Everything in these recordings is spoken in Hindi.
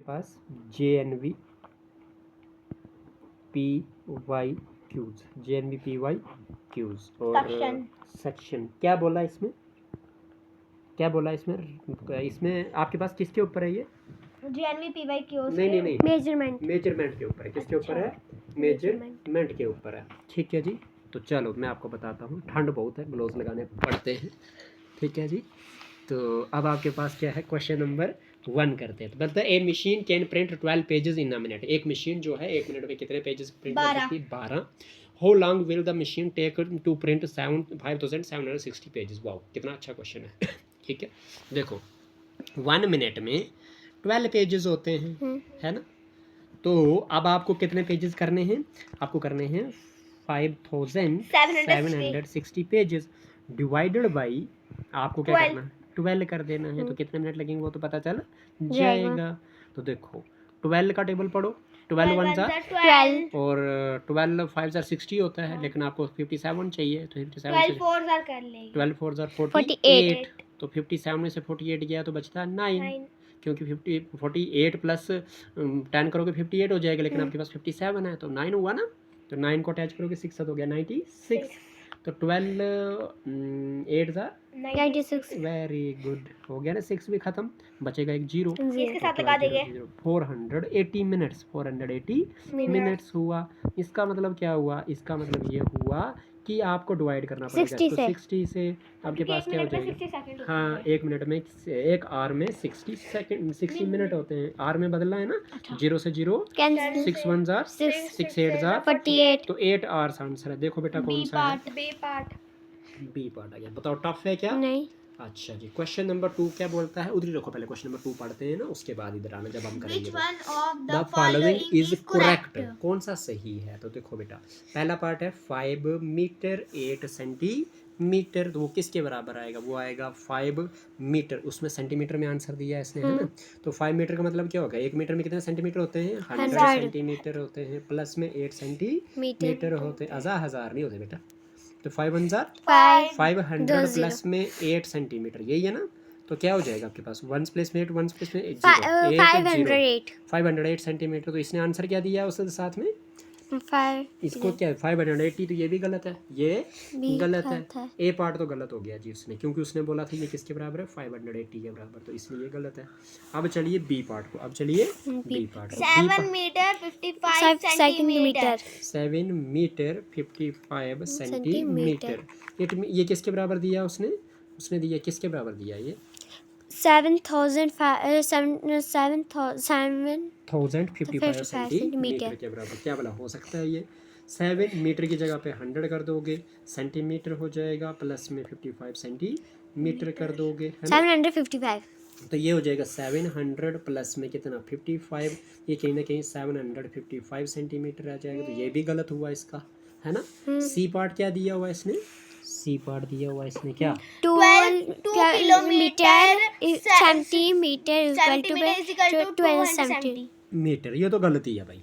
पास JNV PY Qs, JNV PY Qs और सेक्शन क्या बोला इसमें, क्या बोला इसमें, इसमें आपके पास किसके ऊपर है ये JNV PY क्यूज? नहीं मेजरमेंट के ऊपर है। किसके ऊपर है? मेजरमेंट के ऊपर है। ठीक है जी। तो चलो मैं आपको बताता हूँ, ठंड बहुत है, ग्लोव्स लगाने पड़ते हैं। ठीक है जी। तो अब आपके पास क्या है, क्वेश्चन नंबर 1 करते हैं। तो मतलब a machine can print 12 pages in a minute. एक मशीन जो है 1 मिनट में कितने पेजेस प्रिंट कर सकती है? 12। How long will the machine take to print 5760 pages? Wow, कितना अच्छा क्वेश्चन है। ठीक है, देखो 1 मिनट में 12 पेजेस होते हैं, है ना। तो अब आपको कितने पेजेस करने हैं? आपको करने हैं 5760 पेजेस डिवाइडेड बाई, आपको क्या करना है? 12 कर देना है। तो कितने मिनट लगेंगे वो तो पता चल जाएगा। तो देखो 12 का टेबल पढ़ो, 12 1 ज़ा 12 और 12 5 ज़ा 60 होता है, लेकिन आपको 57 चाहिए। तो 57 12 4 ज़ा कर लेंगे, 12 4 ज़ा 48। तो 57 में से 48 गया तो बचता 9, क्योंकि 48 प्लस 10 करोगे 58 हो जाएगा, लेकिन आपके पास 57 है तो 9 हुआ ना। तो 9 को अटैच करोगे 6 हो गया 96। तो 12 8 ज़ा 96। वेरी गुड, हो गया ना। 6 भी खत्म, बचेगा एक 0। इसके साथ लगा देंगे 480 मिनट्स, 480 मिनट्स हुआ। इसका मतलब क्या हुआ? इसका मतलब ये हुआ कि आपको डिवाइड करना पड़ेगा। तो 60 से आपके पास क्या हो जाएगा? हाँ, 1 मिनट में, 1 आवर में 60 सेकंड, 60 मिनट होते हैं। आवर में बदलना है ना। 0 से 0 6 1 ज़ा 6 8 ज़ा 48। तो 8 आवर्स आंसर है। देखो बेटा कौन सा है? बी पार्ट आ गया। बताओ टफ है क्या? नहीं। अच्छा जी, क्वेश्चन नंबर 2 क्या बोलता है? उधर ही रखो, पहले क्वेश्चन नंबर 2 पढ़ते हैं ना, उसके बाद इधर आना जब हम करेंगे। The following is correct. कौन सा सही है? तो देखो बेटा, पहला पार्ट है 5 मीटर 8 सेंटीमीटर। तो वो किसके बराबर आएगा? वो आएगा 5 मीटर। उसमें सेंटीमीटर में आंसर दिया है इसने, है ना। तो 5 मीटर का मतलब क्या होगा? 1 मीटर में कितने सेंटीमीटर होते हैं? 100 सेंटीमीटर होते हैं। प्लस में 8 सेंटीमीटर होते हैं। 1000 नहीं होते बेटा। तो 5 1 ज़ा 500 प्लस में 8 सेंटीमीटर, यही है ना। तो क्या हो जाएगा आपके पास? 1 प्लस में 8, 1 प्लस में 8 508 सेंटीमीटर। तो इसने आंसर क्या दिया है उसके साथ में? 5। इसको क्या 580? तो ये भी गलत है, ये गलत है। ए पार्ट तो गलत हो गया जी उसने, क्योंकि उसने बोला था ये किसके बराबर है? 580 के बराबर, तो इसलिए ये गलत है। अब चलिए बी पार्ट को, अब चलिए बी पार्ट को। 7 मीटर 55 सेंटीमीटर। 7 metre 55 centimetre. ये किसके बराबर दिया उसने? उसने दिया किसके बराबर दिया? ये 7055 सेंटीमीटर के बराबर। क्या बोला? हो सकता है ये 7 मीटर की जगह पे 100 कर दोगे, सेंटीमीटर हो जाएगा। प्लस में 55 सेंटीमीटर कर दोगे, है ना। 755। तो ये हो जाएगा 700 प्लस में कितना? 55। ये कहीं ना कहीं 755 सेंटीमीटर आ जाएगा। तो ये भी गलत हुआ इसका, है ना। सी पार्ट क्या दिया हुआ इसने? सी पार्ट दिया हुआ इसने क्या? 2 kilometre centimetre equal to 12 centimetre. ये तो गलती है भाई,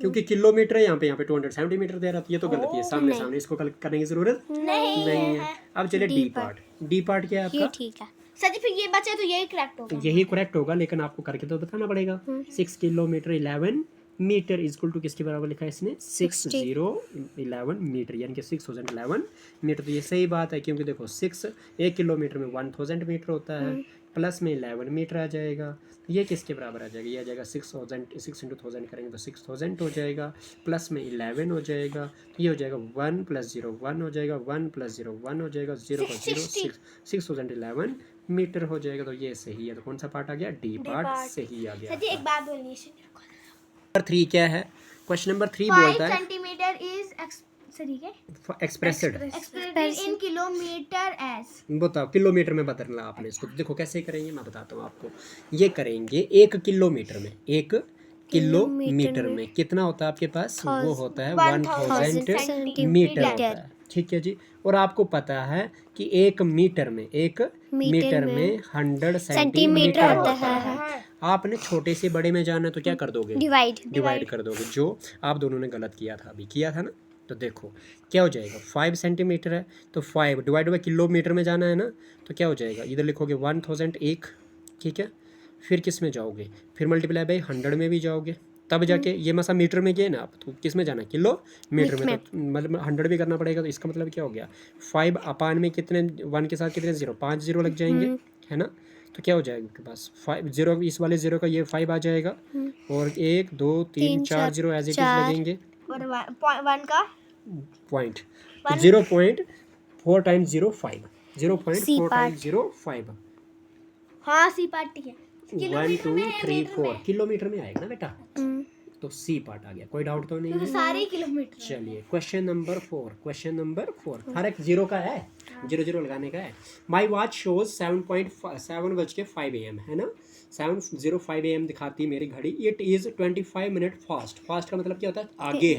क्योंकि किलोमीटर है यहाँ पे 200 सेंटीमीटर दे रहा था। ये तो गलती है, सामने सामने इसको करने की जरूरत नहीं है। अब चलिए डी पार्ट। डी पार्ट क्या है आपका? ठीक है सर जी, फिर ये बचा तो यही करेक्ट होगा। यही करेक्ट होगा, लेकिन आपको करके तो बताना पड़ेगा। 6 किलोमीटर 11 मीटर इक्वल टू किसके बराबर लिखा है इसने? 6011 मीटर, यानी कि 6011 मीटर। तो ये सही बात है, क्योंकि देखो 6 1 किलोमीटर में 1000 मीटर होता है। प्लस में 11 मीटर आ जाएगा। ये किसके बराबर आ जाएगा? ये आ जाएगा 6000, 6 इंटू 1000 करेंगे तो 6000 हो जाएगा। प्लस में 11 हो जाएगा। तो ये हो जाएगा 1 + 0 1 हो जाएगा, 1 + 0 1 हो जाएगा, 0 का 0 6011 मीटर हो जाएगा। तो ये सही है। तो कौन सा पार्ट आ गया? डी पार्ट सही आ गया। सर जी एक बात बोलनी है। नंबर 3 क्या है? क्वेश्चन नंबर 3 बोलता है 5 centimetre is expressed in kilometre as. बताओ, किलोमीटर में बदलना आपने इसको। देखो कैसे करेंगे, मैं बताता हूँ आपको। ये करेंगे 1 किलोमीटर में, 1 किलोमीटर में कितना होता है आपके पास? वो होता है 1000 मीटर होता है। ठीक है जी। और आपको पता है कि 1 मीटर में 100 सेंटीमीटर होता है। आपने छोटे से बड़े में जाना है तो क्या कर दोगे? डिवाइड कर दोगे, जो आप दोनों ने गलत किया था, अभी किया था ना। तो देखो क्या हो जाएगा? 5 सेंटीमीटर है तो 5 डिवाइड बाई किलोमीटर में जाना है ना। तो क्या हो जाएगा? इधर लिखोगे 1001, ठीक है। फिर किस में जाओगे, फिर मल्टीप्लाई बाई 100 में भी जाओगे, तब जाके ये मसा मीटर में गए ना आप, तो किस में जाना, किलोमीटर में, तो मतलब 100 भी करना पड़ेगा। तो इसका मतलब क्या हो गया, 5 अपान में कितने 1 के साथ कितने 0, 5 0 लग जाएंगे, है ना। तो क्या हो जाएगा आपके पास 5 0, इस वाले 0 का ये 5 आ जाएगा, और 1 2 3 4 0 एज इट इज लगेंगे, और 1 का पॉइंट 0.4 टाइम्स 0 5, 0.4 टाइम्स 0 5, हाँ सी पार्ट ठीक है, 1 2 3 4 किलोमीटर में आएगा ना बेटा, तो सी पार्ट आ गया, कोई डाउट तो नहीं है। सारे किलोमीटर। चलिए क्वेश्चन नंबर 4, हर एक 0 का है, 0 0 लगाने का है। माई वॉच शोज 7:05 AM, है ना, 7:05 AM दिखाती है मेरी घड़ी। It is 25 minute fast, fast का मतलब क्या होता है, आगे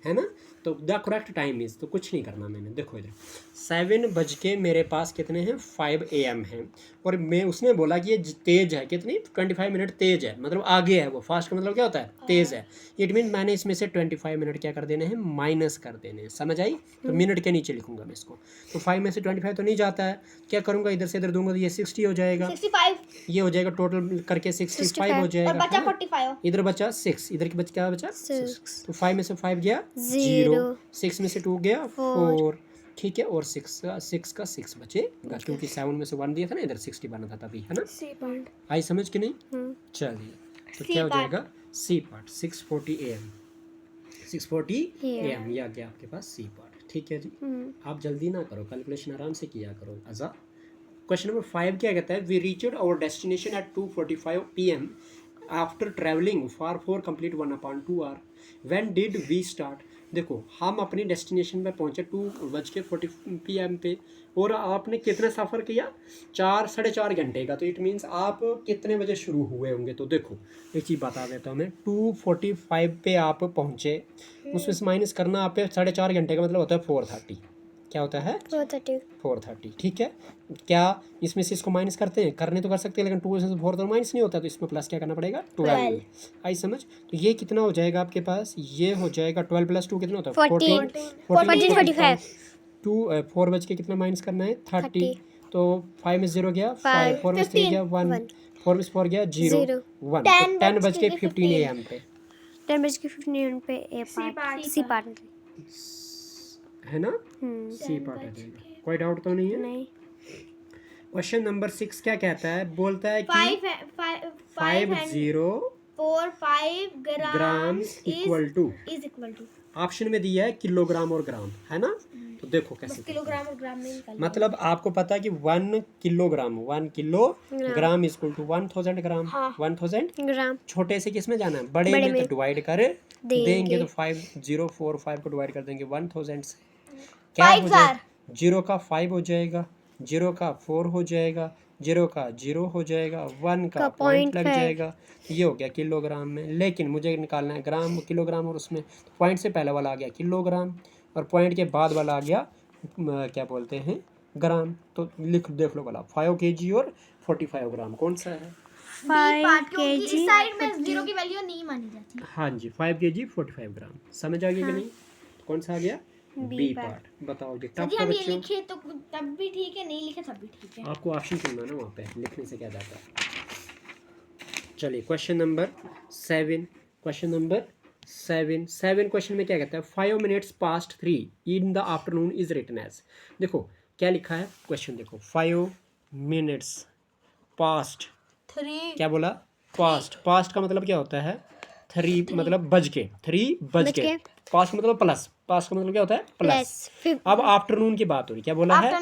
है ना। तो द करेक्ट टाइम इज़, तो कुछ नहीं करना मैंने, देखो इधर 7 बज के मेरे पास कितने हैं 5 AM हैं, और मैं उसने बोला कि ये तेज़ है, कितनी 25 मिनट तेज़ है, मतलब आगे है वो। फास्ट का मतलब क्या होता है, तेज़ है। इट मीन मैंने इसमें से 25 मिनट क्या कर देने हैं, माइनस कर देने हैं, समझ आई। तो मिनट के नीचे लिखूंगा मैं इसको, तो 5 में से 25 तो नहीं जाता है, क्या करूँगा इधर से इधर दूंगा तो ये 60 हो जाएगा, 65 ये हो जाएगा, टोटल करके 65 हो जाएगा, और बचा 45, इधर बचा 6, इधर की क्या बचा 6, तो 5 में से 5 गया 0, 6 में से 2 गया 4, ठीक है, और 6 का 6 बचेगा, क्योंकि 7 में से 1 दिया था ना, इधर 60 बना था तभी, है ना। आई समझ कि नहीं। चलिए तो क्या हो जाएगा, सी पार्ट 6:40 AM, 6:40 AM ये आ गया आपके पास सी पार्ट, ठीक है जी। आप जल्दी ना करो, कैलकुलेशन आराम से किया करो। आजा क्वेश्चन नंबर 5 क्या कहता है, we reached our destination at 2:45 PM after travelling for complete 1/2 hour, when did we start. देखो हम अपनी डेस्टिनेशन पे पहुंचे 2:40 PM पे, और आपने कितना सफ़र किया 4-4.5 घंटे का, तो इट मीन्स आप कितने बजे शुरू हुए होंगे। तो देखो एक चीज़ बता देता हूँ मैं, 2:45 पे आप पहुँचे, उसमें से माइनस करना आप पे 4.5 घंटे का मतलब होता है 4:30, क्या होता है 4:30, ठीक है। क्या इसमें से इसको माइनस करते हैं, करने तो कर सकते हैं, लेकिन 2 से 4 तो माइनस नहीं होता, तो इसमें प्लस क्या करना पड़ेगा 12। आई समझ। तो ये कितना हो जाएगा आपके पास, ये हो जाएगा 12 + 2 कितना होता है 14 45 2 4 बज के कितना माइनस करना है 30, तो 5 में 0 गया 5, 4 में 3 गया 1, 4 में 4 गया 0 1, 10 बज के 15 AM पे, 10 बज के 15 मिनट पे ए पार्ट सी पार्ट है ना, सी पार्ट आ जाएगा, कोई डाउट तो नहीं है। नहीं। क्वेश्चन नंबर 6 क्या कहता है, बोलता है कि 545 ग्राम्स इक्वल टू, ऑप्शन में दिया है किलोग्राम और ग्राम, है ना। तो देखो कैसे किलोग्राम और ग्राम में निकाल, मतलब आपको पता है कि 1 किलोग्राम इक्वल टू 1000 ग्राम, 1000 ग्राम। छोटे से किस में जाना है, बड़े में, तो डिवाइड कर देंगे, तो 5045 को डिवाइड कर देंगे 1000 से, क्या हो जाएगा 0 का 5 हो जाएगा, 0 का 4 हो जाएगा, 0 का 0 हो जाएगा, 1 का पॉइंट लग जाएगा, ये हो गया किलोग्राम में। लेकिन मुझे निकालना है ग्राम, किलोग्राम, और उसमें पॉइंट से पहले वाला आ गया किलोग्राम, और पॉइंट के बाद वाला आ गया क्या बोलते हैं ग्राम। तो देख लो वाला 5 kg और 45 ग्राम कौन सा है, 5 क्योंकि इस साइड में 0 की वैल्यू नहीं मानी जाती। हाँ जी 5 kg 45 ग्राम, समझ आ गया कि नहीं। कौन सा आ गया बी पार्ट। बताओ जी टफ हम ये बच्चों, लिखे तो तब भी ठीक है, नहीं लिखे तब भी ठीक है, आपको ऑप्शन चुनना ना, वहाँ पे लिखने से क्या जाता है। चलिए क्वेश्चन नंबर 7, क्वेश्चन में क्या कहता है, 5 minutes past 3 in the afternoon is written as। देखो क्या लिखा है क्वेश्चन, देखो 5 minutes past 3 क्या बोला, पास्ट का मतलब क्या होता है 3 मतलब बज के, 3 बज के, पास्ट मतलब प्लस, पास्ट का मतलब क्या होता है प्लस। अब आफ्टरनून की बात हो रही, क्या बोला है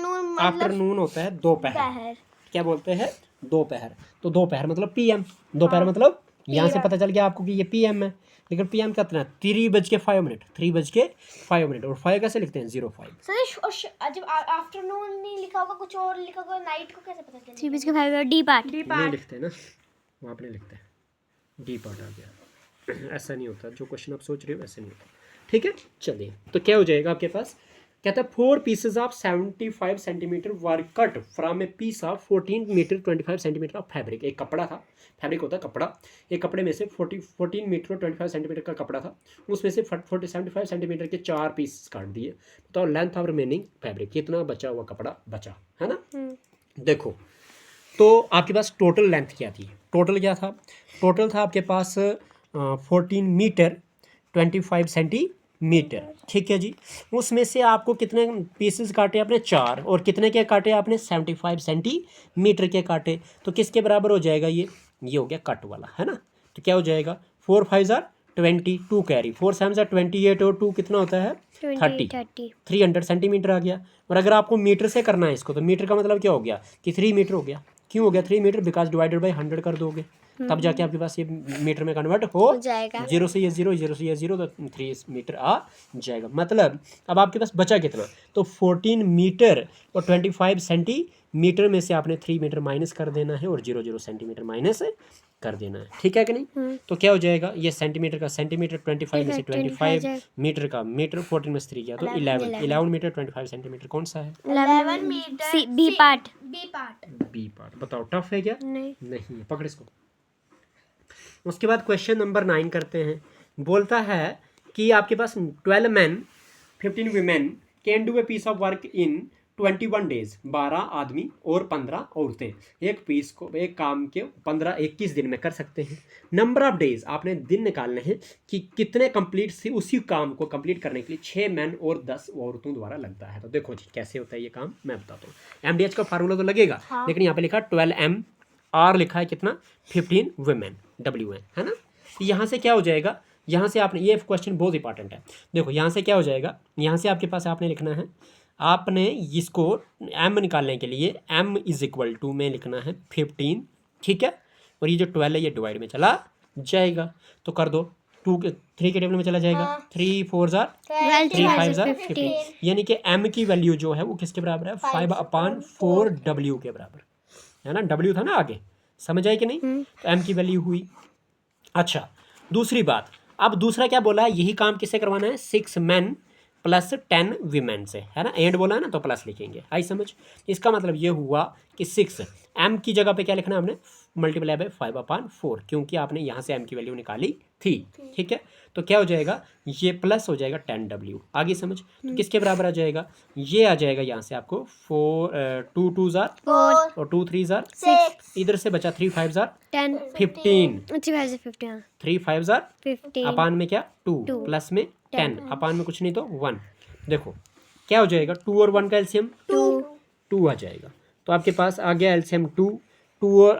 आफ्टरनून होता है दोपहर, क्या बोलते हैं दोपहर, तो दोपहर मतलब PM, दोपहर मतलब यहाँ से पता चल गया आपको कि ये PM है, लेकिन PM कितना 3:05, और 5 कैसे लिखते हैं 05। सर जब आफ्टरनून नहीं लिखा होगा, कुछ और लिखा होगा, नाइट को कैसे पता चलेगा, 3:05 डी पार्ट नहीं लिखते ना, वहाँ पे नहीं लिखते, डी पार्ट आ गया। ऐसा नहीं होता, जो क्वेश्चन आप सोच रहे हो ऐसे नहीं होता, ठीक है। चलिए तो क्या हो जाएगा आपके पास, कहता है 4 pieces of 75 centimeter were cut from a piece of 14 meter 25 centimeter of fabric। एक कपड़ा था, फैब्रिक होता है कपड़ा, एक कपड़े में से 14 मीटर 25 सेंटीमीटर का कपड़ा था, उसमें से 75 सेंटीमीटर के 4 पीस काट दिए, तो लेंथ ऑफ रिमेनिंग फैब्रिक, कितना बचा हुआ कपड़ा बचा, है ना। देखो तो आपके पास टोटल लेंथ क्या थी, टोटल क्या था, टोटल था आपके पास 14 मीटर 25 सेंटीमीटर, ठीक है जी। उसमें से आपको कितने पीसेस काटे आपने, 4, और कितने के काटे आपने, 75 सेंटीमीटर के काटे। तो किसके बराबर हो जाएगा ये हो गया कट वाला, है ना। तो क्या हो जाएगा, 4 5 जार 20, 2 कैरी, 4 7 जार 28 और 2 कितना होता है 30, 300 सेंटीमीटर आ गया। और अगर आपको मीटर से करना है इसको, तो मीटर का मतलब क्या हो गया कि 3 मीटर हो गया। क्यों हो गया 3 मीटर, बिकॉज डिवाइडेड बाई 100 कर दोगे, तब जाके आपके पास ये मीटर में कन्वर्ट हो जाएगा। 0 से ये 0, 0 से ये 0, तो 3 मीटर आ जाएगा। मतलब अब आपके पास बचा कितना, तो 14 मीटर और 25 सेंटीमीटर में से आपने 3 मीटर माइनस कर देना है और 0 0 सेंटीमीटर माइनस कर देना है, ठीक है कि नहीं। तो क्या हो जाएगा, ये सेंटीमीटर का सेंटीमीटर, 25 में से 25, मीटर का मीटर, 14 में से 3 किया तो 11 मीटर 25 सेंटीमीटर कौन सा है, 11 metre. B part. B part. बताओ टफ है क्या, नहीं है, पकड़ इसको। उसके बाद क्वेश्चन नंबर 9 करते हैं। बोलता है कि आपके पास 12 man 15 women can do a piece of work in 21 days, 12 आदमी और 15 औरतें एक काम के 21 दिन में कर सकते हैं। नंबर ऑफ डेज, आपने दिन निकालने हैं कि कितने कंप्लीट से उसी काम को कंप्लीट करने के लिए 6 मैन और 10 औरतों द्वारा लगता है। तो देखो जी कैसे होता है ये काम, मैं बताता हूँ। MDH का फार्मूला तो लगेगा, लेकिन यहाँ पे लिखा 12M, R लिखा है कितना 15 वुमेन, WN, है ना। यहाँ से क्या हो जाएगा, यहाँ से आपने, ये क्वेश्चन बहुत इंपॉर्टेंट है, देखो यहाँ से क्या हो जाएगा, यहाँ से आपके पास आपने लिखना है, आपने इसको M निकालने के लिए M इज इक्वल टू में लिखना है 15, ठीक है। और ये जो 12 है ये डिवाइड में चला जाएगा, तो कर दो, 3 के टेबल में चला जाएगा, 3 4 जार 3 5 जार 15, यानी कि M की वैल्यू जो है वो किसके बराबर है, 5/4 W के बराबर, है ना। W था ना आगे, समझ आई कि नहीं। तो M की वैल्यू हुई। अच्छा दूसरी बात, अब दूसरा क्या बोला है, यही काम किससे करवाना है, 6 मैन प्लस 10 वीमेन से, है ना। एंड बोला है ना तो प्लस लिखेंगे, आई समझ। इसका मतलब ये हुआ कि 6 M की जगह पे क्या लिखना है हमने, मल्टीप्लाई बाय 5/4, क्योंकि आपने यहाँ से M की वैल्यू निकाली थी, ठीक है। तो क्या हो जाएगा, ये प्लस हो जाएगा 10W, आगे समझ। तो किसके बराबर आ जाएगा, ये आ जाएगा यहाँ से आपको 2 2 जार 4 और 2 3 जार 6, इधर से बचा 3 5 जार 10 15, 3 5 जार 15 अपान में क्या 2 प्लस में 10, अपान में कुछ नहीं तो 1। देखो क्या हो जाएगा, 2 और 1 का एलसीएम 2 आ जाएगा। तो आपके पास आ गया एलसीएम 2 और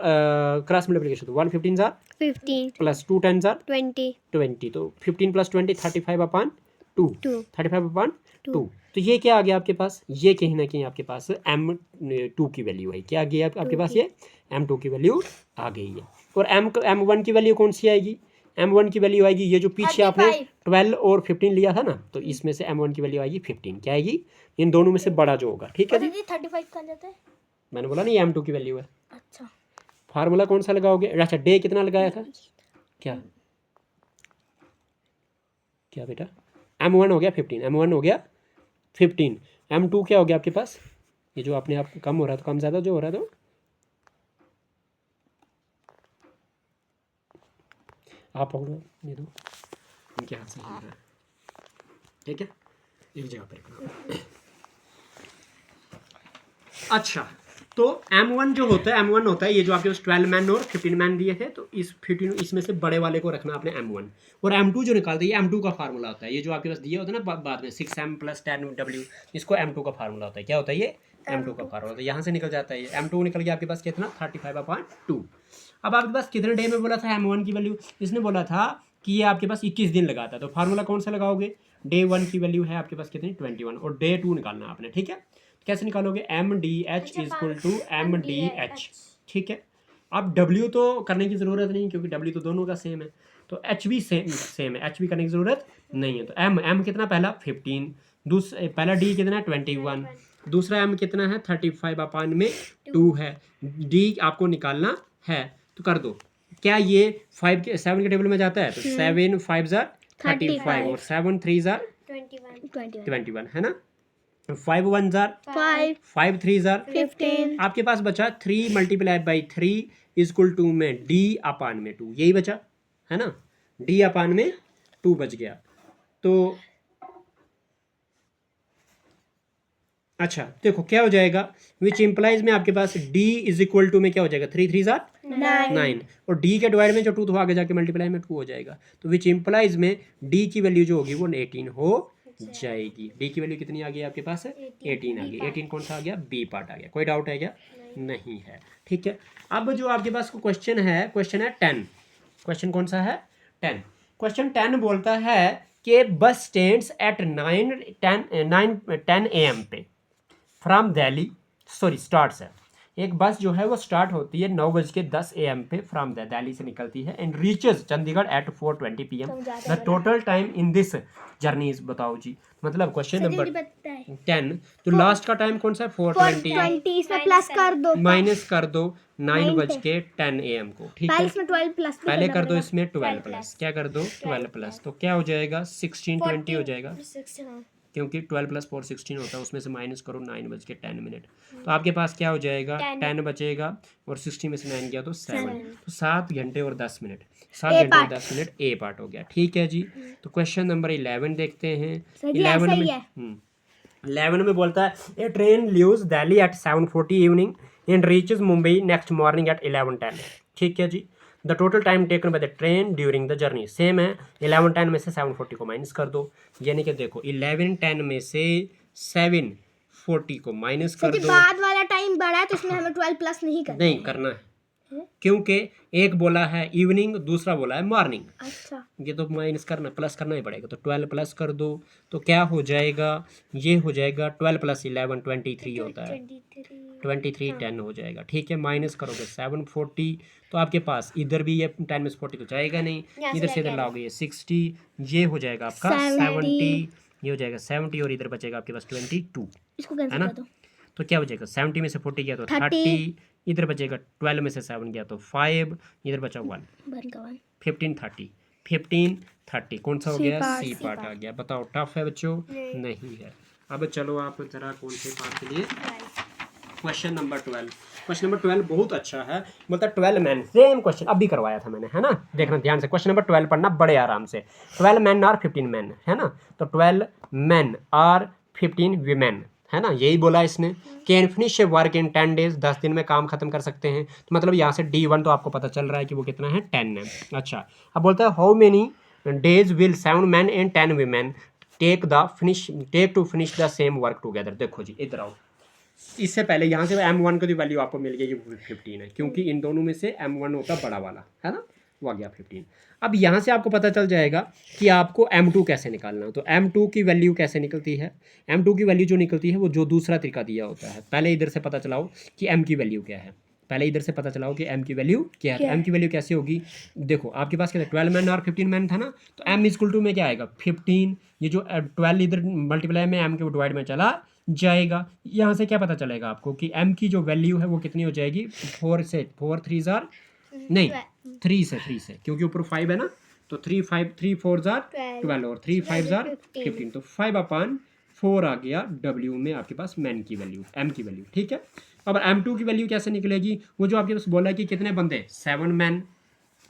क्रॉस मल्टीप्लिकेशन, तो 1 15 जार 15 प्लस 2 10 जार 20 तो 15 प्लस 20 35/2, 35/2। तो ये क्या आ गया आपके पास, ये कहीं ना कहीं आपके पास M2 की वैल्यू है, क्या आ गई आपके पास, ये M2 की वैल्यू आ गई है। और M1 की वैल्यू कौन सी आएगी, M1 की वैल्यू आएगी ये जो पीछे आपने 12 और 15 लिया था ना, तो इसमें से M1 की वैल्यू आएगी 15, क्या आएगी, इन दोनों में से बड़ा जो होगा, ठीक है जी। 35 कहाँ जाता है, मैंने बोला नहीं M2 की वैल्यू है। अच्छा फार्मूला कौन सा लगाओगे, अच्छा डे कितना लगाया था, क्या क्या बेटा, M1 हो गया 15, M1 हो गया 15, M2 क्या हो गया आपके पास, ये जो अपने आप कम हो रहा है तो कम ज़्यादा जो हो रहा है, तो आप पकड़ो, ये दो इनके हाथ से हो रहा है, ठीक है, एक जगह पर रखना। अच्छा तो M1 जो होता है, M1 होता है ये जो आपके पास 12 मैन और 15 मैन दिए थे, तो इस 15 इसमें से बड़े वाले को रखना आपने M1, और M2 जो निकालते हैं ये M2 का फार्मूला होता है, ये जो आपके पास दिया होता है ना बाद में 6M प्लस 10W, इसको M2 का फार्मूला होता है, क्या होता है ये M2 का फार्मूला होता है। यहाँ से निकल जाता है ये M2 निकल गया आपके पास कितना 35/2। अब आपके पास कितने डे में बोला था M1 की वैल्यू, इसने बोला था कि ये आपके पास 21 दिन लगाता है, तो फार्मूला कौन सा लगाओगे, डे 1 की वैल्यू है आपके पास कितनी 21 और डे 2 निकालना आपने, ठीक है। कैसे निकालोगे, MDH इक्वल टू MDH, ठीक है। अब W तो करने की ज़रूरत नहीं क्योंकि W तो दोनों का सेम है, तो H भी सेम है, H भी करने की ज़रूरत नहीं है। तो M कितना, पहला 15, पहला D कितना है 21, दूसरा M कितना है 35/2 है, D आपको निकालना है, तो कर दो। क्या ये 7 के टेबल में जाता है, तो 7 5 जार 35 और 7 3 जार 21, है ना। 5 1 जार 5 3 जार 15, आपके पास बचा 3 मल्टीप्लाई बाई 3 इक्वल टू में D अपान में 2, यही बचा है ना, D अपान में 2 बच गया। तो अच्छा देखो क्या हो जाएगा, विच इम्प्लाइज में आपके पास d इज इक्वल टू में क्या हो जाएगा, 3 3 जार 9 और d के डिवाइड में जो 2 तो आगे जाके मल्टीप्लाई में 2 हो जाएगा, तो विच इम्प्लाइज में d की वैल्यू जो होगी वो 18 हो जाएगी। d की वैल्यू कितनी आ गई आपके पास, 18 आ गई। 18 कौन सा आ गया, बी पार्ट आ गया। कोई डाउट है क्या, नहीं है, ठीक है। अब जो आपके पास क्वेश्चन है 10। क्वेश्चन कौन सा है, 10। क्वेश्चन 10 बोलता है कि बस स्टैंड्स एट 9:10 AM पे फ्रॉम दिल्ली, सॉरी स्टार्ट्स है, एक बस जो है वो स्टार्ट होती है 9:10 AM पे फ्रॉम दिल्ली से निकलती है and reaches Chandigarh at 4:20 PM। The total time in this journey is, बताओ जी। मतलब क्वेश्चन नंबर 10, तो लास्ट का टाइम कौन सा है, 4:20, इसमें प्लस कर दो, माइनस कर दो 9:10 AM को, ठीक है। इसमें 12 प्लस पहले कर दो इसमें 12 प्लस, क्या कर दो 12 प्लस, तो क्या हो जाएगा 16:20 हो जाएगा, क्योंकि 12 प्लस 4 16 होता है, उसमें से माइनस करो 9:10 तो आपके पास क्या हो जाएगा 10 बचेगा और 60 में से 9 गया तो 7, तो 7 घंटे और 10 मिनट, 7 घंटे और 10 मिनट ए पार्ट हो गया, ठीक है जी। तो क्वेश्चन नंबर 11 देखते हैं। 11 में बोलता है a train leaves Delhi at 7:40 evening and reaches Mumbai next morning at 11:10, ठीक है जी। The total time taken by the train during the journey, same है। 11:10 में से 7:40 को माइनस कर दो, यानी कि देखो 11:10 में से 7:40 को माइनस कर दो। बाद वाला टाइम बड़ा है तो इसमें हमें 12 प्लस नहीं करना है, क्योंकि एक बोला है इवनिंग, दूसरा बोला है मॉर्निंग। अच्छा, ये तो माइनस करना, प्लस करना ही पड़ेगा, तो 12 प्लस कर दो, तो क्या हो जाएगा, ये हो जाएगा 12 प्लस 11 23 होता है, 23 10 हो जाएगा, ठीक है। माइनस करोगे 740, तो आपके पास इधर भी ये 10 में से 40 तो जाएगा नहीं, इधर से इधर लाओगे ये 60, ये हो जाएगा आपका 70, ये हो जाएगा 70 और इधर बचेगा आपके पास 22, इसको है ना। तो क्या बचेगा 70 में से 40 गया तो 30, इधर बचेगा 12 में से 7 गया तो 5, इधर बचा 1, 15 30 कौन सा हो गया, सी पार्ट आ गया। बताओ टफ है बच्चों, नहीं है। अब चलो आप जरा कौन से पार्ट के लिए, क्वेश्चन नंबर 12। क्वेश्चन नंबर 12 बहुत अच्छा है, मतलब 12 मैन, सेम क्वेश्चन अभी करवाया था मैंने, है ना। देखना ध्यान से, क्वेश्चन नंबर 12 पढ़ना बड़े आराम से। 12 मैन आर 15 मैन, है ना, तो 12 मैन आर 15 वीमेन, है ना, यही बोला इसने। Can finish work in 10 days, 10 दिन में काम खत्म कर सकते हैं, तो मतलब यहाँ से D1 तो आपको पता चल रहा है कि वो कितना है, 10 है। अच्छा, अब बोलता है how many days will 7 man and 10 women take to finish the same work together. देखो जी इधर आओ, इससे पहले यहाँ से M1 की वैल्यू आपको मिल गई 15 है, क्योंकि इन दोनों में से M1 होता बड़ा वाला, है ना, वो आ गया 15। अब यहाँ से आपको पता चल जाएगा कि आपको M2 कैसे निकालना है। तो M2 की वैल्यू कैसे निकलती है, M2 की वैल्यू जो निकलती है वो जो दूसरा तरीका दिया होता है, पहले इधर से पता चलाओ कि M की वैल्यू क्या है, पहले इधर से पता चलाओ कि M की वैल्यू क्या है। तो M की वैल्यू कैसे होगी, देखो आपके पास क्या था 12 मैन और 15 मैन था ना, तो M इक्वल टू में क्या आएगा 15, ये जो 12 इधर मल्टीप्लाई में M के डिवाइड में चला जाएगा। यहाँ से क्या पता चलेगा आपको कि M की जो वैल्यू है वो कितनी हो जाएगी, 4 से 4 3 जार नहीं 3 से, क्योंकि ऊपर 5 है ना, तो 3 4 जार 12 और 3 5 जार 15, तो 5/4 आ गया W में आपके पास मैन की वैल्यू, M की वैल्यू, ठीक है। अब M2 की वैल्यू कैसे निकलेगी, वो जो आपके पास बोला है कि कितने बंदे 7 मैन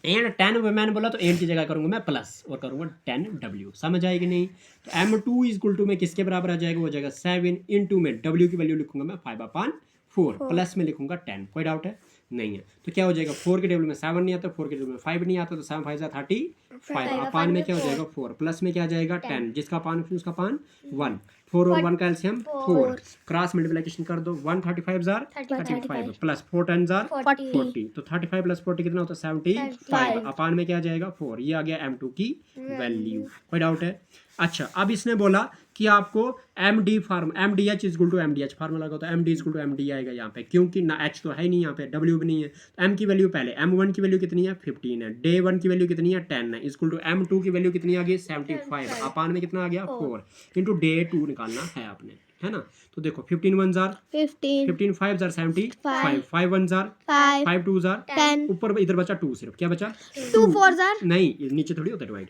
एंड 10 वुमेन बोला, तो एंड की जगह करूँगा मैं प्लस और करूँगा 10W, समझ आएगी नहीं। तो M2 इक्वल टू में किसके बराबर आ जाएगा, वो जाएगा 7 इंटू में W की वैल्यू लिखूंगा मैं 5/4, प्लस में लिखूंगा 10, कोई डाउट है नहीं है। तो क्या हो जाएगा 4 के टेबल में 7 नहीं आता, 4 के टेबल में 5 नहीं आता, तो 7 5 35, अपान में क्या हो जाएगा 4, प्लस में क्या आ जाएगा 10, जिसका अपान फिर उसका अपान 1, 4 और 1 का एलसीएम 4, क्रॉस मल्टीप्लिकेशन कर दो, 1 35 जार 35 प्लस 4 10 जार 40, तो 35 प्लस 40 कितना होता है 75, अपान में क्या आ जाएगा 4, ये आ गया M2 की वैल्यू, कोई डाउट है। अच्छा, अब इसने बोला कि आपको MDH is equal to MDH formula का होता है, MD is equal to MD आएगा यहाँ पे, क्योंकि ना H तो है ही नहीं यहाँ पे, W भी नहीं है, तो M की वैल्यू पहले M1 की वैल्यू कितनी है 15 है, Day 1 की वैल्यू कितनी है 10 है, इज इक्वल टू M2 की वैल्यू कितनी आ गई 75, अपान में कितना आ गया 4 इंटू Day 2 निकालना है आपने, है ना। तो देखो 15 1 जार 15 5 जार 75, 5 1 जार 5 2 जार 10, ऊपर इधर बचा 2, सिर्फ क्या बचा 2 4 जार नहीं, नीचे थोड़ी होता है डिवाइड,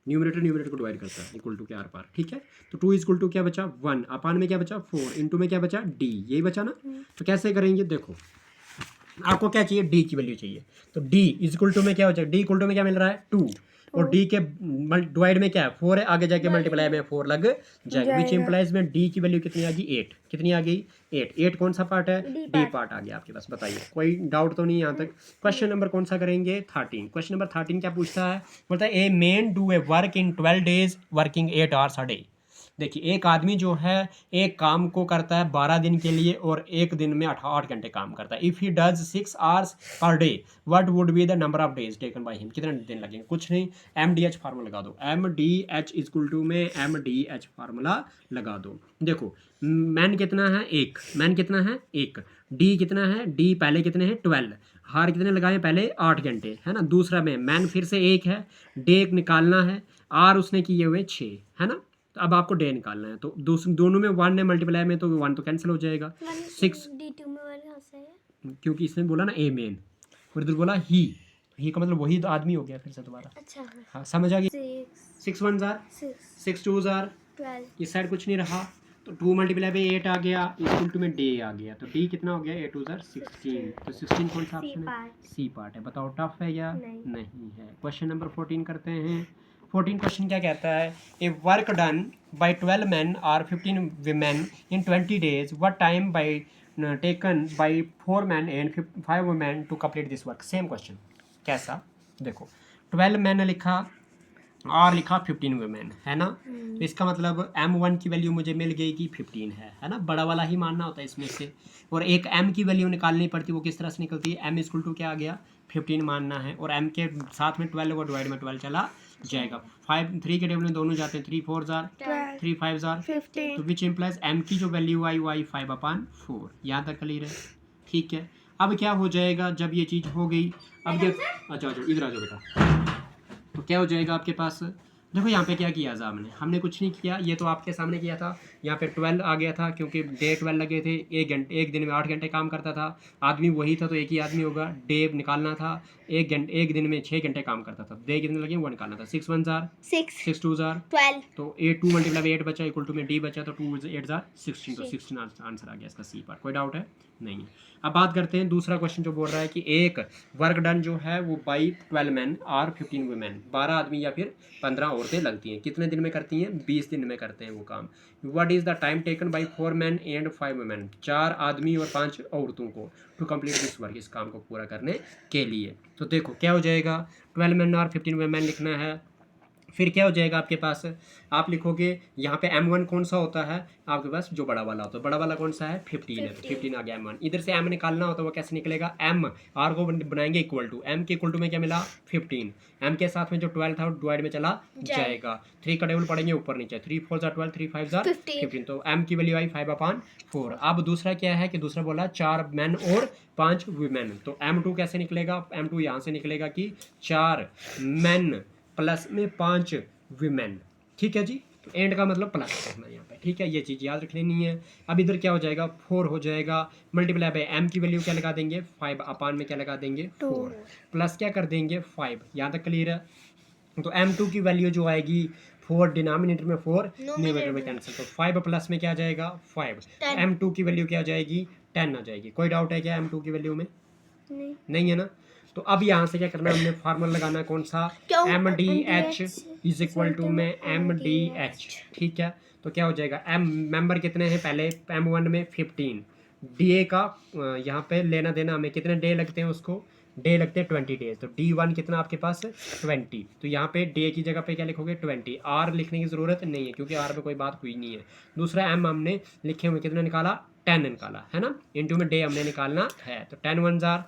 न्यूमरेटर को डिवाइड करता है इक्वल टू के आर पार, ठीक है। तो 2 इक्वल टू क्या बचा 1, अपान में क्या बचा 4, इंटू में क्या बचा D, यही बचा ना। तो कैसे करेंगे देखो, आपको क्या चाहिए, डी की वैल्यू चाहिए। तो डी इज इक्वल टू में क्या हो जाएगा, डी इक्वल टू में क्या मिल रहा है 2, और डी के डिवाइड में क्या है 4 है, आगे जाके मल्टीप्लाई में 4 लग जाएगा, विच इंप्लाइज में डी की वैल्यू कितनी आ गई 8, कितनी आ गई 8। 8 कौन सा पार्ट है, डी पार्ट आ गया आपके पास। बताइए कोई डाउट तो नहीं यहाँ तक। क्वेश्चन नंबर कौन सा करेंगे 13। क्वेश्चन नंबर 13 क्या पूछता है, बोलता है a man do a work in 12 days working 8 hours a day. देखिए एक आदमी जो है एक काम को करता है 12 दिन के लिए और एक दिन में 8 घंटे काम करता है। If he does 6 hours per day what would be the number of days taken by him, कितने दिन लगेंगे, कुछ नहीं, MDH फार्मूला लगा दो, MDH इक्वल टू में MDH फार्मूला लगा दो। देखो मैन कितना है 1, मैन कितना है 1, डी कितना है, डी पहले कितने हैं 12, हार कितने लगाए पहले 8 घंटे है ना, दूसरा में मैन फिर से 1 है, डे निकालना है, आर उसने किए हुए 6 है ना, तो अब आपको डे निकालना है, तो दोनों में 1 है मल्टीप्लाई में, तो 1 तो कैंसिल हो जाएगा। 6 D2 में 1 कहाँ से है, क्योंकि इसने बोला ना ए मेन और इधर बोला ही का मतलब वही तो आदमी हो गया फिर से दोबारा। अच्छा हाँ समझ आ गई। 6 6 1 जार 6 2 जार 12, इस साइड कुछ नहीं रहा, तो 2 मल्टीप्लाई पे 8 आ गया, इक्वल टू में डे आ गया, तो डी कितना हो गया 8 2 जार 16, तो 16 कौन सा ऑप्शन है, सी पार्ट है। बताओ टफ है या नहीं है। क्वेश्चन नंबर 14 करते हैं। 14 क्वेश्चन क्या कहता है, ए वर्क डन बाय 12 men और 15 women in 20 days what time by taken by 4 men and 5 women to complete this work। Same question कैसा, देखो 12 men लिखा और लिखा 15 women है ना, तो इसका मतलब M1 की वैल्यू मुझे मिल गई कि 15 है ना, बड़ा वाला ही मानना होता है इसमें से, और एक M की वैल्यू निकालनी पड़ती है, वो किस तरह से निकलती है, M इक्वल टू क्या आ गया 15 मानना है, और M के साथ में 12 को डिवाइड में 12 चला जाएगा, 5 3 के टेबल में दोनों जाते हैं, 3 4 जार 3 5 जार 15, तो विच इम्प्लाइज M की जो वैल्यू आई वो आई 5/4। यहाँ तक क्लियर है, ठीक है। अब क्या हो जाएगा जब ये चीज़ हो गई, अब जब अच्छा इधर आ जाओ बेटा, तो क्या हो जाएगा आपके पास, देखो यहाँ पे क्या किया साहब ने, हमने कुछ नहीं किया, ये तो आपके सामने किया था, यहाँ पे 12 आ गया था क्योंकि डे 12 लगे थे, एक दिन में 8 घंटे काम करता था, आदमी वही था तो एक ही आदमी होगा, डे निकालना था, एक दिन में 6 घंटे काम करता था, डे कितने लगे वो निकालना था, 6 1 जार 6 2 जार 12, तो 8 2 मल्टीप्लाई 8 बचा इक्वल टू में डी बचा, तो 2 8 जार 16, तो 16 आंसर आ गया इसका सी पार्ट। कोई डाउट है नहीं है। अब बात करते हैं दूसरा क्वेश्चन जो बोल रहा है कि एक वर्क डन जो है वो बाई 12 men और 15 women, 12 आदमी या फिर 15 औरतें लगती हैं, कितने दिन में करती हैं 20 दिन में करते हैं वो काम। What is the time taken by 4 men and 5 women, 4 आदमी और 5 औरतों को टू कंप्लीट दिस वर्क, इस काम को पूरा करने के लिए। तो देखो क्या हो जाएगा 12 men और 15 women लिखना है, फिर क्या हो जाएगा आपके पास, आप लिखोगे यहाँ पे M1 कौन सा होता है आपके पास, जो बड़ा वाला होता है, बड़ा वाला कौन सा है 15 है, तो 15 आ गया M1। इधर से M निकालना होता है, वो कैसे निकलेगा, M R को बनाएंगे इक्वल टू, M के इक्वल टू में क्या मिला 15, M के साथ में जो 12 था वो डिवाइड में चला जाएगा, 3 का टेबल पढ़ेंगे ऊपर नीचे, 3 4 जार 12 3 5 जार 15, तो M की वैल्यू आई 5/4। अब दूसरा क्या है कि दूसरा बोला 4 men और 5 women, तो M2 कैसे निकलेगा, M2 यहाँ से निकलेगा कि 4 men प्लस में 5 विमेन, ठीक है जी, तो एंड का मतलब प्लस करना यहाँ पे, ठीक है, ये चीज़ याद रख लेनी है। अब इधर क्या हो जाएगा 4 हो जाएगा, मल्टीप्लाई बाय M की वैल्यू क्या लगा देंगे 5 अपान में क्या लगा देंगे 4, प्लस क्या कर देंगे 5, यहाँ तक क्लियर है। तो M2 की वैल्यू जो आएगी 4 डिनोमिनेटर में 4 न्यूमरेटर में कैंसिल, तो 5 प्लस में क्या आ जाएगा 5, M2 की वैल्यू क्या आ जाएगी 10 आ जाएगी। कोई डाउट है क्या M2 की वैल्यू में, नहीं है ना। तो अब यहाँ से क्या करना है, हमने फार्मूला लगाना है कौन सा, MDH इज इक्वल टू में MDH, ठीक है। तो क्या हो जाएगा M मेंबर कितने हैं पहले, M1 में 15, DA का यहाँ पे लेना देना हमें कितने डे लगते हैं, उसको डे लगते हैं 20 डेज, तो D1 कितना आपके पास 20, तो यहाँ पे डे की जगह पे क्या लिखोगे 20, R लिखने की ज़रूरत नहीं है क्योंकि R पे कोई बात हुई नहीं है। दूसरा M हमने लिखे हुए कितना निकाला 10 निकाला है ना, इनटू में डे हमने निकालना है, तो 10 1 जार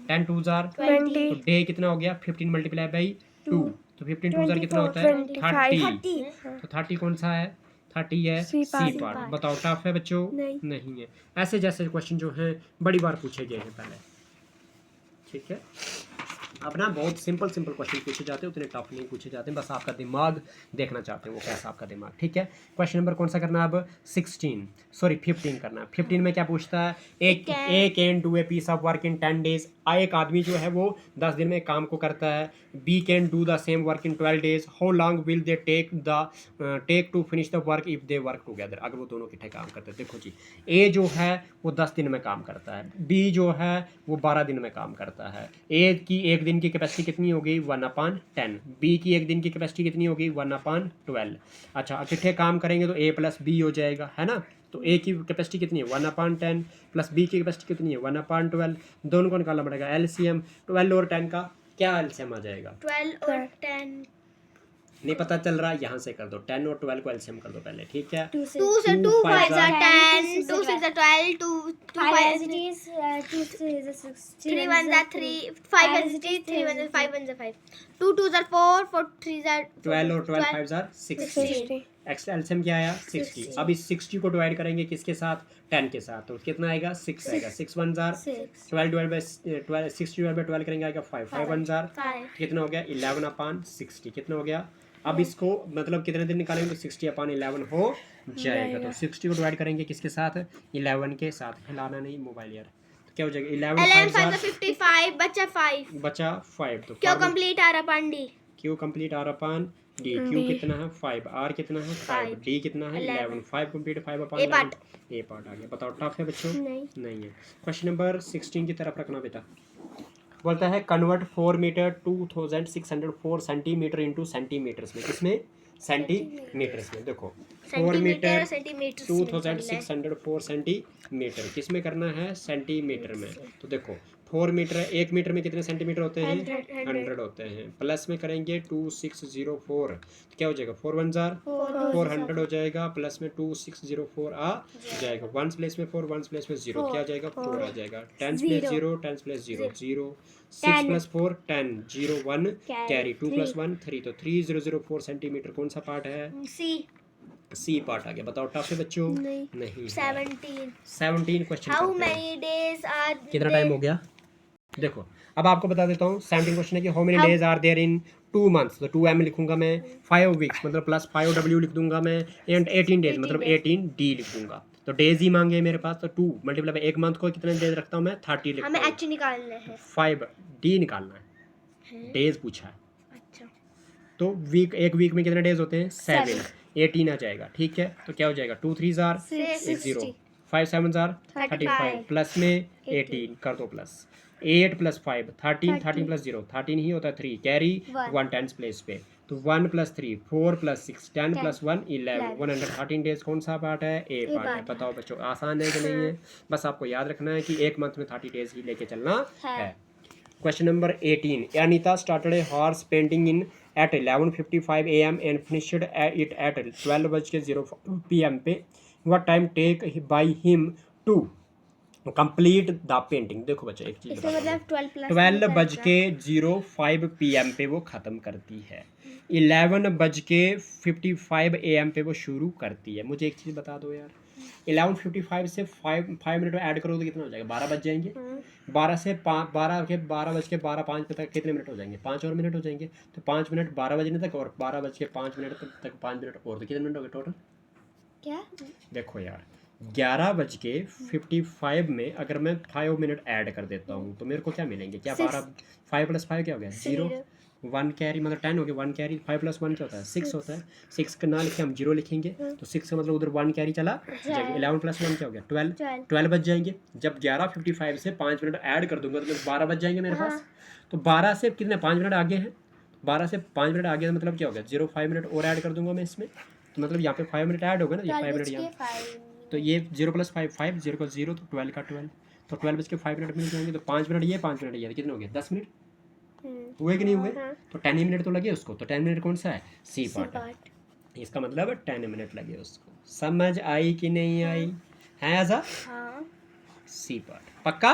10 2 जार 20, तो डे कितना हो गया 15 मल्टीप्लाई बाई 2, तो 15 2 जार कितना होता है 30, तो 30 कौन सा है 30 है सी पार्ट। बताओ टफ है बच्चों, नहीं है। ऐसे जैसे क्वेश्चन जो हैं बड़ी बार पूछे गए हैं पहले, ठीक है। अब ना बहुत सिंपल क्वेश्चन पूछे जाते हैं, उतने टफ नहीं पूछे जाते हैं, बस आपका दिमाग देखना चाहते हैं वो कैसा आपका दिमाग, ठीक है। क्वेश्चन नंबर कौन सा करना है अब? 15 करना है। 15 में क्या पूछता है? A can do a piece of work in 10 days. एक आदमी जो है वो 10 दिन में काम को करता है। B can do the same work in 12 days. How long will they take to finish the work if they work together. अगर वो दोनों इकट्ठे काम करते हैं। देखो जी, ए जो है वो 10 दिन में काम करता है, बी जो है वो 12 दिन में काम करता है। ए की एक दिन की कैपेसिटी कितनी होगी? 1/10। बी की एक दिन की कैपेसिटी कितनी होगी? 1/12। अच्छा, इकट्ठे काम करेंगे तो ए प्लस बी हो जाएगा, है ना। तो ए की कैपेसिटी कितनी है? 1/10 प्लस बी की कैपेसिटी कितनी है? 1/12। दोनों को निकालना पड़ेगा एलसीएम। 12 और 10 का क्या एलसीएम आ जाएगा? 12 और 10 नहीं पता चल रहा, यहाँ से कर दो। 10 और 12 को एलसीएम कर दो पहले, ठीक है। 2 से 2 5 are 10, 2 6 are 12, 2 5 5 as it is, 2 is 6, 3 1s are 3, 5 as it is, 3 1s are 5 1s are 5, 2 2s are 4, 4 3s are 12 और 12 5s are 60। 60। एक्स्ट्रा एलसीएम क्या आया? 60। अब इस 60 को डिवाइड करेंगे किसके साथ? 10 के साथ। तो कितना आएगा? 6 आएगा। 6 1s are 12 divide by 60 divide by 12 करेंगे, आएगा 5। 5 1s are 5। कितना हो गया? 11/60। कितना हो गया? अब इसको मतलब कितने दिन निकालेंगे तो 60/11 हो जाएगा। तो 60 को डिवाइड करेंगे किसके साथ? 11 के साथ। हिलाना नहीं मोबाइल यार। तो क्या हो जाएगा? 11 5 55 बचा 5। बचा 5। तो क्यों कंप्लीट आ रहा पांडी? क्यू कंप्लीट आर अपन डी। क्यू कितना है? 5। आर कितना है? 5। डी कितना है? 11। 5 कंप्लीट 5/11। ए पार्ट आ गया। बताओ टफ है बच्चों? नहीं है। क्वेश्चन नंबर 16 की तरफ रखना बेटा। बोलता है convert 4 metre 2604 centimetre into centimetres में। किसमें? सेंटीमीटर्स में। देखो 4 मीटर 2604 सेंटीमीटर किसमें करना है? सेंटीमीटर में। तो देखो 4 मीटर है, 1 मीटर में कितने सेंटीमीटर होते हैं? 100 होते हैं। प्लस में करेंगे 2604, तो क्या हो जाएगा? 4 1s are 400 हो जाएगा। प्लस में 2604 आ जाएगा। 1s प्लेस में 4, 1s प्लेस में 0, क्या आ जाएगा? 4 आ जाएगा। 10s place 0, 10s place 0 0, 6 plus 4 10, 0 1 carry, 2 plus 1 3। तो 3004 सेंटीमीटर कौन सा पार्ट है? सी पार्ट आ गया। बताओ टफ है बच्चों? नहीं। 17 question. How many days are? कितना टाइम हो गया? देखो अब आपको बता देता हूँ। 17 क्वेश्चन है कि how many days are there in 2 months। तो 2m लिखूंगा मैं। 5 वीक्स मतलब प्लस 5w लिख दूंगा मैं। एंड 18 डेज मतलब 18d लिख दूंगा। तो डेज ही मांगे मेरे पास, तो 2 मल्टीप्लाई बाय 1 मंथ को कितने डेज रखता हूँ मैं? 30 लिखता हूँ। हमें h निकालना है। 5d निकालना है। डेज पूछा है। अच्छा, तो वीक, एक वीक में कितने डेज होते हैं? 7। 18 आ जाएगा, ठीक है। तो क्या हो जाएगा? 2 3s are 0, 5 7s are 35, plus में 18 कर दो प्लस। 8 प्लस 5 13, 13 प्लस 0 13 ही होता है। 3 कैरी 1 10 प्लेस पे। तो 1 प्लस 3 4 प्लस 6 10 प्लस 1 11। 113 डेज कौन सा पार्ट है? ए पार्ट है। बताओ बच्चों आसान है कि नहीं है? बस आपको याद रखना है कि एक मंथ में 30 डेज ही लेके चलना है। Question number 18। Anita started a horse painting in at 11:55 AM and finished it at 12:05 PM पे। what time take by him to complete the painting? देखो बच्चा एक चीज मतलब 12:05 PM पे वो ख़त्म करती है। 11:55 AM पे वो शुरू करती है। मुझे एक चीज़ बता दो यार, 11:55 से 5 मिनट ऐड करो तो कितना हो जाएगा? 12 बज जाएंगे। 12 से 12:05 तक कितने मिनट हो जाएंगे? 5 और मिनट हो जाएंगे। तो 5 मिनट 12 बजने तक और 12:05 तक 5 मिनट और, तो कितने मिनट हो गए टोटल? क्या? देखो यार 11:55 में अगर मैं 5 मिनट ऐड कर देता हूँ तो मेरे को क्या मिलेंगे? क्या 12 5 प्लस 5 क्या हो गया? 0 1 कैरी मतलब 10 हो गया। 1 कैरी 5 प्लस 1 क्या होता है? 6 होता है। 6 का ना लिखे हम 0 लिखेंगे तो 6 का मतलब उधर 1 कैरी चला जाएगा। 11 प्लस 1 क्या हो गया? 12 बज जाएंगे। जब 11:55 से 5 मिनट ऐड कर दूंगा तो 12 बज जाएंगे मेरे पास। तो 12 से कितने 5 मिनट आगे हैं? 12 से 5 मिनट आगे मतलब क्या हो गया? 0.5 मिनट और ऐड कर दूंगा मैं इसमें। तो मतलब यहाँ पे 5 मिनट ऐड होगा ना, ये 5 मिनट यहाँ। तो ये 0 प्लस 5 5, 0 का 0 तो 12 का 12, तो 12:05 मिल जाएंगे। तो 5 मिनट ये 5 मिनट ये, कितने हो गए? 10 मिनट हुए कि नहीं हुए? तो 10 ही मिनट तो लगे उसको। तो 10 मिनट कौन सा है? C part. इसका मतलब 10 मिनट लगे उसको। समझ आई कि नहीं आई? है ऐसा? सी पार्ट पक्का?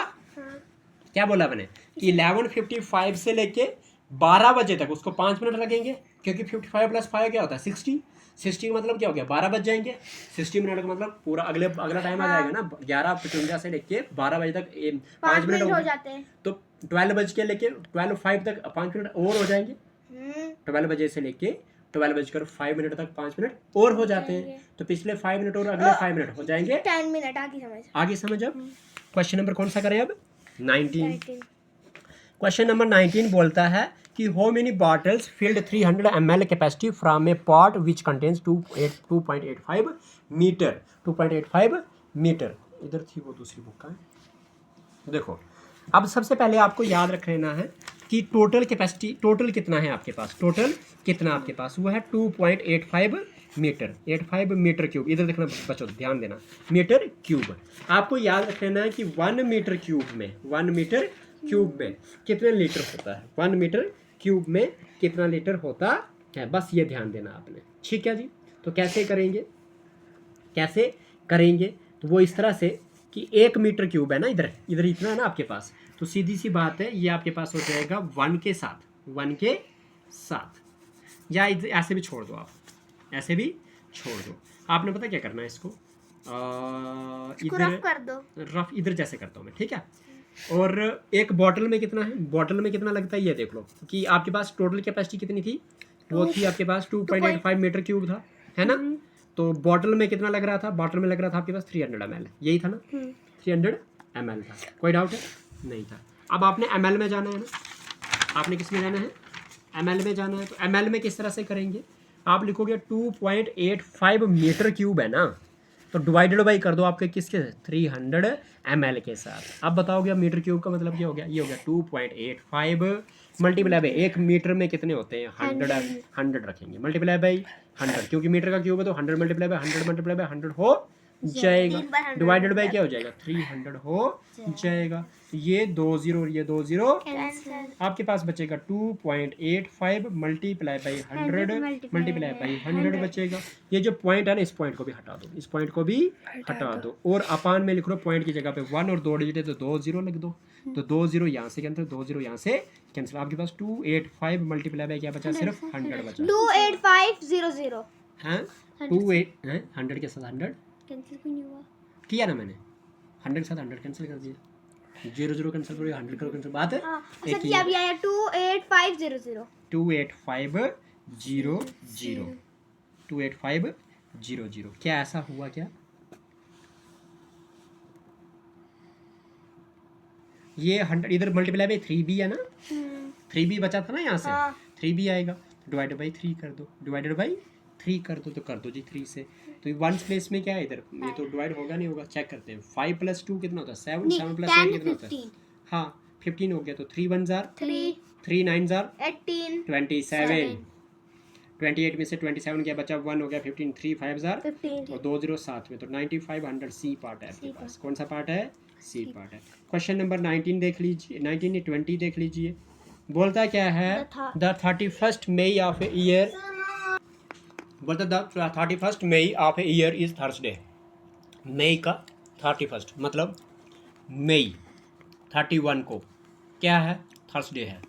क्या बोला मैंने कि 11:55 से लेके 12 बजे तक उसको 5 मिनट लगेंगे। क्योंकि 55 प्लस 5 क्या होता है 60। 60 का मतलब क्या हो गया 12 बज जाएंगे। 60 मिनट का मतलब पूरा अगला टाइम आ जाएगा ना 11:55 से लेके 12 बजे तक 5 मिनट हो जाते हैं। तो 12 बज के लेके 12:05 तक 5 मिनट और हो जाएंगे। 12 बजे से लेके 12:05 तक 5 मिनट और हो जाते हैं। तो पिछले 5 मिनट और अगले 5 मिनट हो जाएंगे 10 मिनट। आगे समझ अब क्वेश्चन नंबर कौन सा करें अब 19। क्वेश्चन नंबर 19 बोलता है कि how many bottles filled 300 ml capacity from a pot which contains 2.85 metre 2.85 metre. इधर थी वो दूसरी बुक का। देखो अब सबसे पहले आपको याद रख लेना है कि टोटल कैपेसिटी टोटल कितना है आपके पास। टोटल कितना आपके पास वो है 2.85 मीटर 85 मीटर क्यूब। इधर देखना बच्चों ध्यान देना मीटर क्यूब। आपको याद रख लेना है कि 1 मीटर क्यूब में 1 मीटर क्यूब में कितने लीटर होता है। 1 मीटर क्यूब में कितना लीटर होता है बस ये ध्यान देना आपने। ठीक है जी। तो कैसे करेंगे तो वो इस तरह से कि 1 मीटर क्यूब है ना इधर इतना है ना आपके पास। तो सीधी सी बात है ये आपके पास हो जाएगा 1 के साथ या ऐसे भी छोड़ दो आप ऐसे भी छोड़ दो। आपने पता क्या करना है इसको इधर रफ कर दो। रफ इधर जैसे करता हूँ मैं ठीक है। और एक बॉटल में कितना है बॉटल में कितना लगता है ये देख लो कि आपके पास टोटल कैपेसिटी कितनी थी वो थी आपके पास 2.85 मीटर क्यूब था है ना। तो बॉटल में कितना लग रहा था बॉटल में लग रहा था आपके पास 300 ml यही था ना 300 ml था। कोई डाउट है नहीं था। अब आपने ml में जाना है ना। आपने किस में जाना है ml में जाना है। तो ml में किस तरह से करेंगे आप लिखोगे 2.85 मीटर क्यूब है ना तो डिवाइडेड बाई कर दो आपके किसके 300 ml के साथ। अब बताओगे अब मीटर क्यूब का मतलब क्या हो गया ये हो गया 2.85 मल्टीप्लाई बाई 1 मीटर में कितने होते हैं 100 रखेंगे मल्टीप्लाई बाई 100 क्योंकि मीटर का क्यूब है तो 100 मल्टीप्लाई बाई 100 हो जाएगा। डिवाइडेड बाई क्या हो जाएगा 300 हो जाएगा। ये 2 0 और ये 2 0 आपके पास बचेगा 2.85 मल्टीप्लाई बाई 100 मल्टीप्लाई बाई 100 बचेगा। ये जो पॉइंट है ना इस पॉइंट को भी हटा दो इस पॉइंट को भी हटा दो और अपान में लिख लो पॉइंट की जगह पे 1 और 2 डिजिट है तो 2 0 लिख दो। तो 2 0 यहाँ से कैंसिल 2 0 यहाँ से कैंसिल। आपके पास 285 मल्टीप्लाई बाई क्या बचा सिर्फ 100 बचा 28500 हाँ 28 100 के साथ 100 कैंसिल क्यों नहीं हुआ किया ना मैंने 100 के साथ 100 कैंसिल कर दिया 0 0 कैंसिल करो 100 करो कैंसिल बात है। अच्छा क्या भी आया 28500 28500 क्या ऐसा हुआ क्या ये 100 इधर मल्टीप्लाई बाई 3b है ना 3b बचा था ना यहाँ से 3b आएगा तो डिवाइडेड बाई 3 कर दो डिवाइडेड बाई 3 कर दो तो कर दो जी 3 से। तो 1 प्लेस में क्या है इधर ये तो डिवाइड होगा नहीं होगा चेक करते हैं 5 + 2 कितना होता है 7 7 + 8 कितना होता है हाँ 15 हो गया। तो 3 1 जार 3 9 जार 18 27 28 में से 27 क्या बचा 1 हो गया 15 3 5 जार और 2 0 साथ में तो 9500 सी पार्ट है आपके पास। कौन सा पार्ट है सी पार्ट है। क्वेश्चन नंबर 19 देख लीजिए 19 नहीं 20 देख लीजिए। बोलता क्या है the 31st May of a year बोलता the 31st May of a year is Thursday. मई का 31st मतलब मई 31 को क्या है थर्सडे है।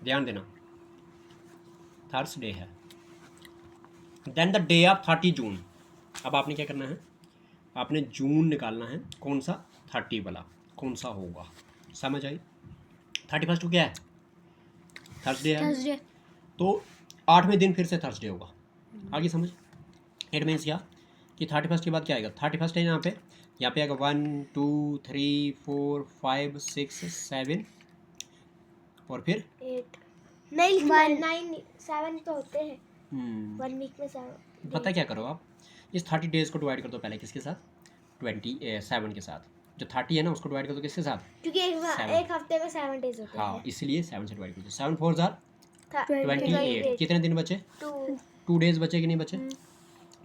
ध्यान देना थर्सडे है। देन द डे ऑफ 30 जून। अब आपने क्या करना है आपने जून निकालना है कौन सा 30 वाला कौन सा होगा समझ आई। 31st को क्या है थर्सडे है तो 8वें दिन फिर से थर्सडे होगा आगे समझ। इट मीन्स क्या कि 31st के बाद क्या आएगा 31st है यहाँ पे आएगा 1 2 3 4 5 6 7 और फिर 8 नहीं 9 7 तो होते हैं 1 वीक में 7। पता क्या करो आप इस 30 डेज को डिवाइड कर दो पहले किसके साथ 27 के साथ। जो 30 है ना उसको डिवाइड कर दो किसके साथ क्योंकि एक हफ्ते में 7 डेज होते हैं हाँ इसलिए 7 से डिवाइड कर दो 7 4 जार 28 कितने दिन बचे 2 डेज बचे कि नहीं बचे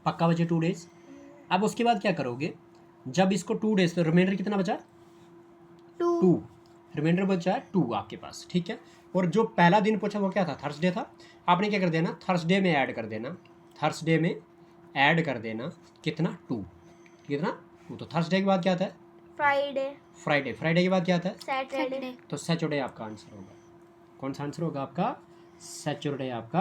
पक्का बचे 2 डेज। अब उसके बाद क्या करोगे जब इसको 2 डेज तो रिमाइंडर कितना बचा 2 रिमाइंडर बचा 2 आपके पास ठीक है। और जो पहला दिन पूछा वो क्या था थर्सडे था। आपने क्या कर देना थर्सडे में ऐड कर देना कितना 2 कितना 2 तो थर्सडे के बाद क्या आता है फ्राइडे के बाद क्या आता है सैटरडे। तो सैटरडे आपका आंसर होगा। कौन सा आंसर होगा आपका सैटरडे आपका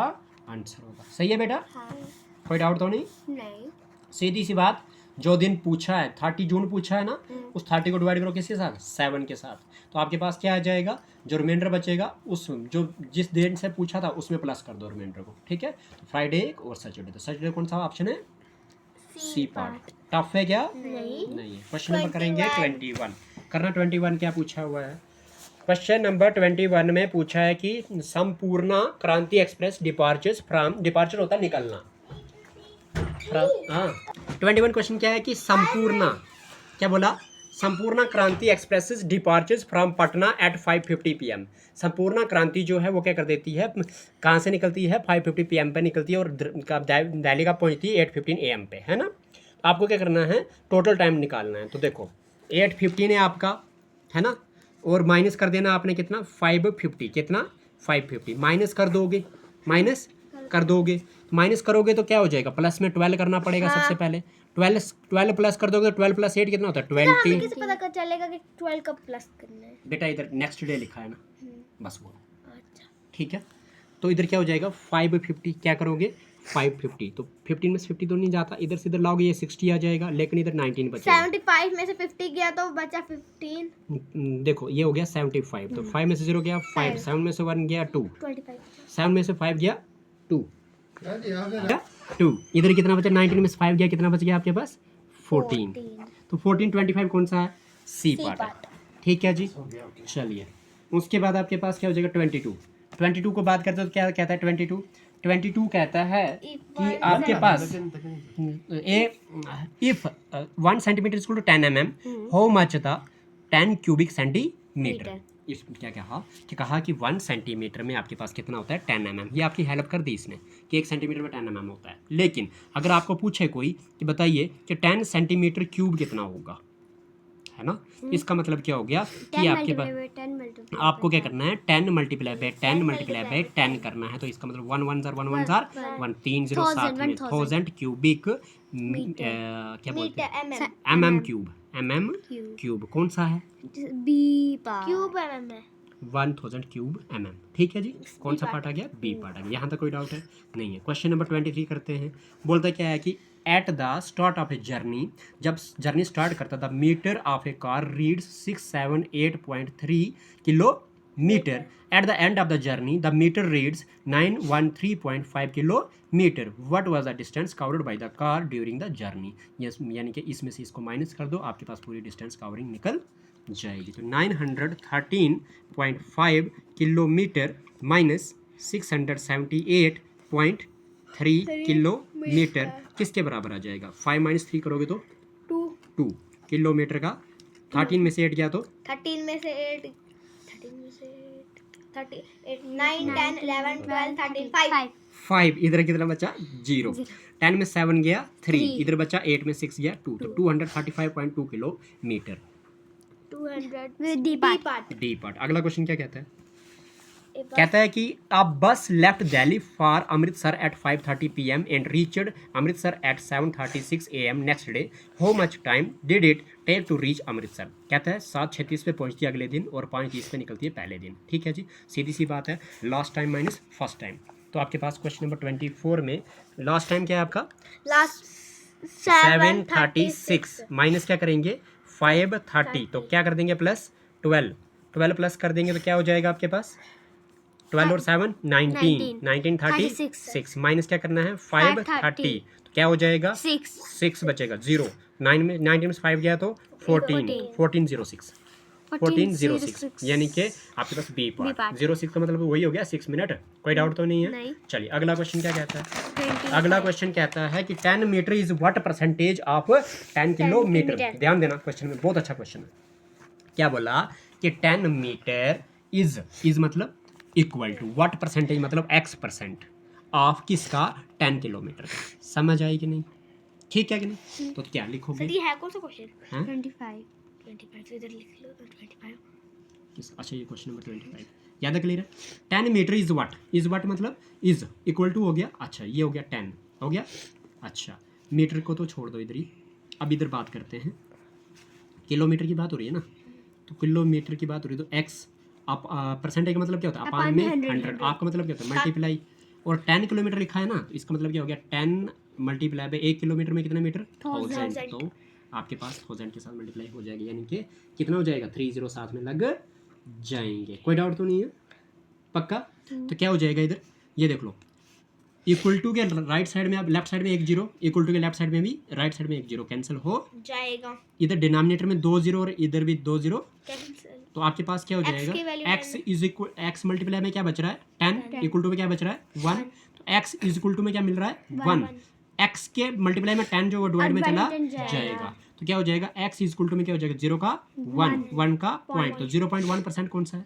आंसर होगा। सही है बेटा, हाँ कोई डाउट तो नहीं? नहीं सीधी सी बात, जो दिन पूछा है 30 जून पूछा है ना, उस 30 को डिवाइड करो किसके साथ? 7 के साथ। तो आपके पास क्या आ जाएगा? जो रिमाइंडर बचेगा उस जो जिस दिन से पूछा था उसमें प्लस कर दो रिमाइंडर को, ठीक है। तो फ्राइडे और सैटरडे, तो सैटरडे कौन सा ऑप्शन है? C part. टफ है क्या? नहीं है। क्वेश्चन नंबर करेंगे 21। करना 21 क्या पूछा हुआ है? क्वेश्चन नंबर 21 में पूछा है कि संपूर्ण Kranti express departures from, departure होता है निकलना, हाँ 21 क्वेश्चन क्या है कि संपूर्ण, क्या बोला? Sampoorna Kranti express departures from Patna at 5:50 PM। संपूर्ण क्रांति जो है वो क्या कर देती है, कहाँ से निकलती है? 5:50 PM पे निकलती है और दिल्ली का पहुँचती है 8:15 AM पे, है ना। आपको क्या करना है? टोटल टाइम निकालना है। तो देखो 8:15 है आपका, है ना, और माइनस कर देना आपने कितना? 5:50। कितना? 5:50 माइनस कर दोगे, माइनस कर दोगे, माइनस करोगे तो क्या हो जाएगा? प्लस में 12 करना पड़ेगा सबसे पहले। 12 प्लस कर दोगे तो 12 + 8 कितना होता है? 20। कैसे पता चलेगा कि 12 कब प्लस करना है? बेटा इधर नेक्स्ट डे लिखा है ना, बस वो, अच्छा ठीक है। तो इधर क्या हो जाएगा? 5:50 क्या करोगे? 5:50, तो 15 में से 50 तो नहीं जाता, इधर से इधर लाओगे ये 60 आ जाएगा, लेकिन इधर 19 बचेगा। 75 में से 50 गया तो बचा 15। देखो ये हो गया 75, तो 5 में से 0 गया 5, 7 में से 1 गया 2, 25 7 में से 5 गया 2, 2, इधर कितना बचा? 19 में से 5 गया, कितना बच गया आपके पास? 14। तो 14 25 कौन सा है? सी पार्ट है, ठीक है जी। चलिए उसके बाद आपके पास क्या हो जाएगा? 22 को बात करते हो तो क्या कहता है? 22 कहता है कि आपके पास if 1 centimetre is equal to 10 mm, how much the 10 cubic centimetre. इस क्या कहा कि 1 सेंटीमीटर में आपके पास कितना होता है? 10 mm। ये आपकी हेल्प कर दी इसने कि 1 सेंटीमीटर में 10 mm होता है। लेकिन अगर आपको पूछे कोई कि बताइए कि 10 सेंटीमीटर क्यूब कितना होगा, है ना, इसका मतलब क्या हो गया कि आपके पास आपको क्या करना है? 10 मल्टीप्लाई बाय 10 करना है। तो इसका मतलब 1 1 जार 1 1 जार 1 3 0 7 में 1000 क्यूबिक क्या बोलते हैं? mm क्यूब कौन सा है? बी पार्ट क्यूब एमएम है। 1000 क्यूब mm, ठीक है जी। कौन सा पार्ट आ गया? बी पार्ट आ गया। यहाँ तक कोई डाउट है? नहीं है। क्वेश्चन नंबर 23 करते हैं। बोलता क्या है कि at the start of a journey, जब जर्नी स्टार्ट करता the meter of a car reads 678.3 kilometre. At the end of the journey the meter reads 913.5 kilometre. What was the distance covered by the car during the journey. Yes, यानी कि इसमें से इसको माइनस कर दो, आपके पास पूरी डिस्टेंस कवरिंग निकल जाएगी। तो 913.5 किलोमीटर माइनस 678.3 किलोमीटर किसके बराबर आ जाएगा? 5 - 3 करोगे तो 2 किलोमीटर का। 13 में से 8 गया तो 13 में से 8 13 में से 8 9 10 11 12 13 5 इधर कितना बचा? 0। 10 में 7 गया 3, इधर बचा 8 में 6 गया 2, तो 235.2 किलोमीटर। 200 D part. अगला क्वेश्चन क्या कहता है? कहता है कि a bus left Delhi for Amritsar at 5:30 PM and reached Amritsar at 7:36 AM next day. How much time did it take to reach Amritsar. कहता है 7:36 पे पहुंचती है अगले दिन और 5:30 पे निकलती है पहले दिन, ठीक है जी। सीधी सी बात है, last time minus first time. तो आपके पास क्वेश्चन नंबर 24 में लास्ट टाइम क्या है आपका? लास्ट 7:36 माइनस क्या करेंगे? 5:30, तो क्या कर देंगे? प्लस 12 प्लस कर देंगे तो क्या हो जाएगा आपके पास? 12 और 7 19 36 माइनस क्या करना है? 5:30, तो क्या हो जाएगा? 6 बचेगा 0। 9 में 19 में 5 गया तो 1406 यानी कि आपके पास बी पार्ट। 06 का मतलब वही हो गया 6 मिनट। कोई डाउट तो नहीं है? चलिए अगला क्वेश्चन क्या कहता है? अगला क्वेश्चन कहता है कि 10 metre is what percentage of 10 kilometre. ध्यान देना क्वेश्चन में, बहुत अच्छा क्वेश्चन है। क्या बोला कि 10 मीटर इज मतलब इक्वल टू व्हाट परसेंटेज मतलब x% ऑफ किसका? 10 किलोमीटर का। समझ आई कि नहीं? ठीक है कि नहीं? तो क्या लिखोगे? सर ये है कौन सा क्वेश्चन? 25 तो इधर लिख लो 25। अच्छा ये क्वेश्चन नंबर 25 याद है? क्लियर है? 10 मीटर इज व्हाट मतलब इज इक्वल टू हो गया। अच्छा ये हो गया 10 हो गया। अच्छा मीटर को तो छोड़ दो इधर ही, अब इधर बात करते हैं। किलोमीटर की बात हो रही है ना, तो किलोमीटर की बात हो रही है तो x आप परसेंटेज का मतलब क्या होता है? अपान में 100। आपका मतलब क्या होता है? मल्टीप्लाई और 10 किलोमीटर लिखा है ना, तो इसका मतलब क्या हो गया 10 मल्टीप्लाई बाय 1 किलोमीटर में कितने मीटर 1000, तो आपके पास 1000 के साथ मल्टीप्लाई हो जाएगी, यानी कि कितना हो जाएगा 30 साथ में लग जाएंगे। कोई डाउट तो नहीं है, पक्का? तो क्या हो जाएगा इधर, ये देख लो, इक्वल टू के राइट साइड में, अब लेफ्ट साइड में 1 0, इक्वल टू के लेफ्ट साइड में भी राइट साइड में 1 0 कैंसिल हो जाएगा। इधर डिनोमिनेटर में 2 0 और इधर भी 2 0, कैंसिल। तो आपके पास क्या हो X की जाएगा value x is equal, x multiply में क्या बच रहा है 10, इक्वल टू में क्या बच रहा है 1, तो x इज इक्वल टू में क्या मिल रहा है 1, x के मल्टीप्लाई में 10 जो डिवाइड में चला जाएगा, तो क्या हो जाएगा x इज इक्वल टू में क्या हो जाएगा 0 का 1 का पॉइंट, तो 0.1% कौन सा है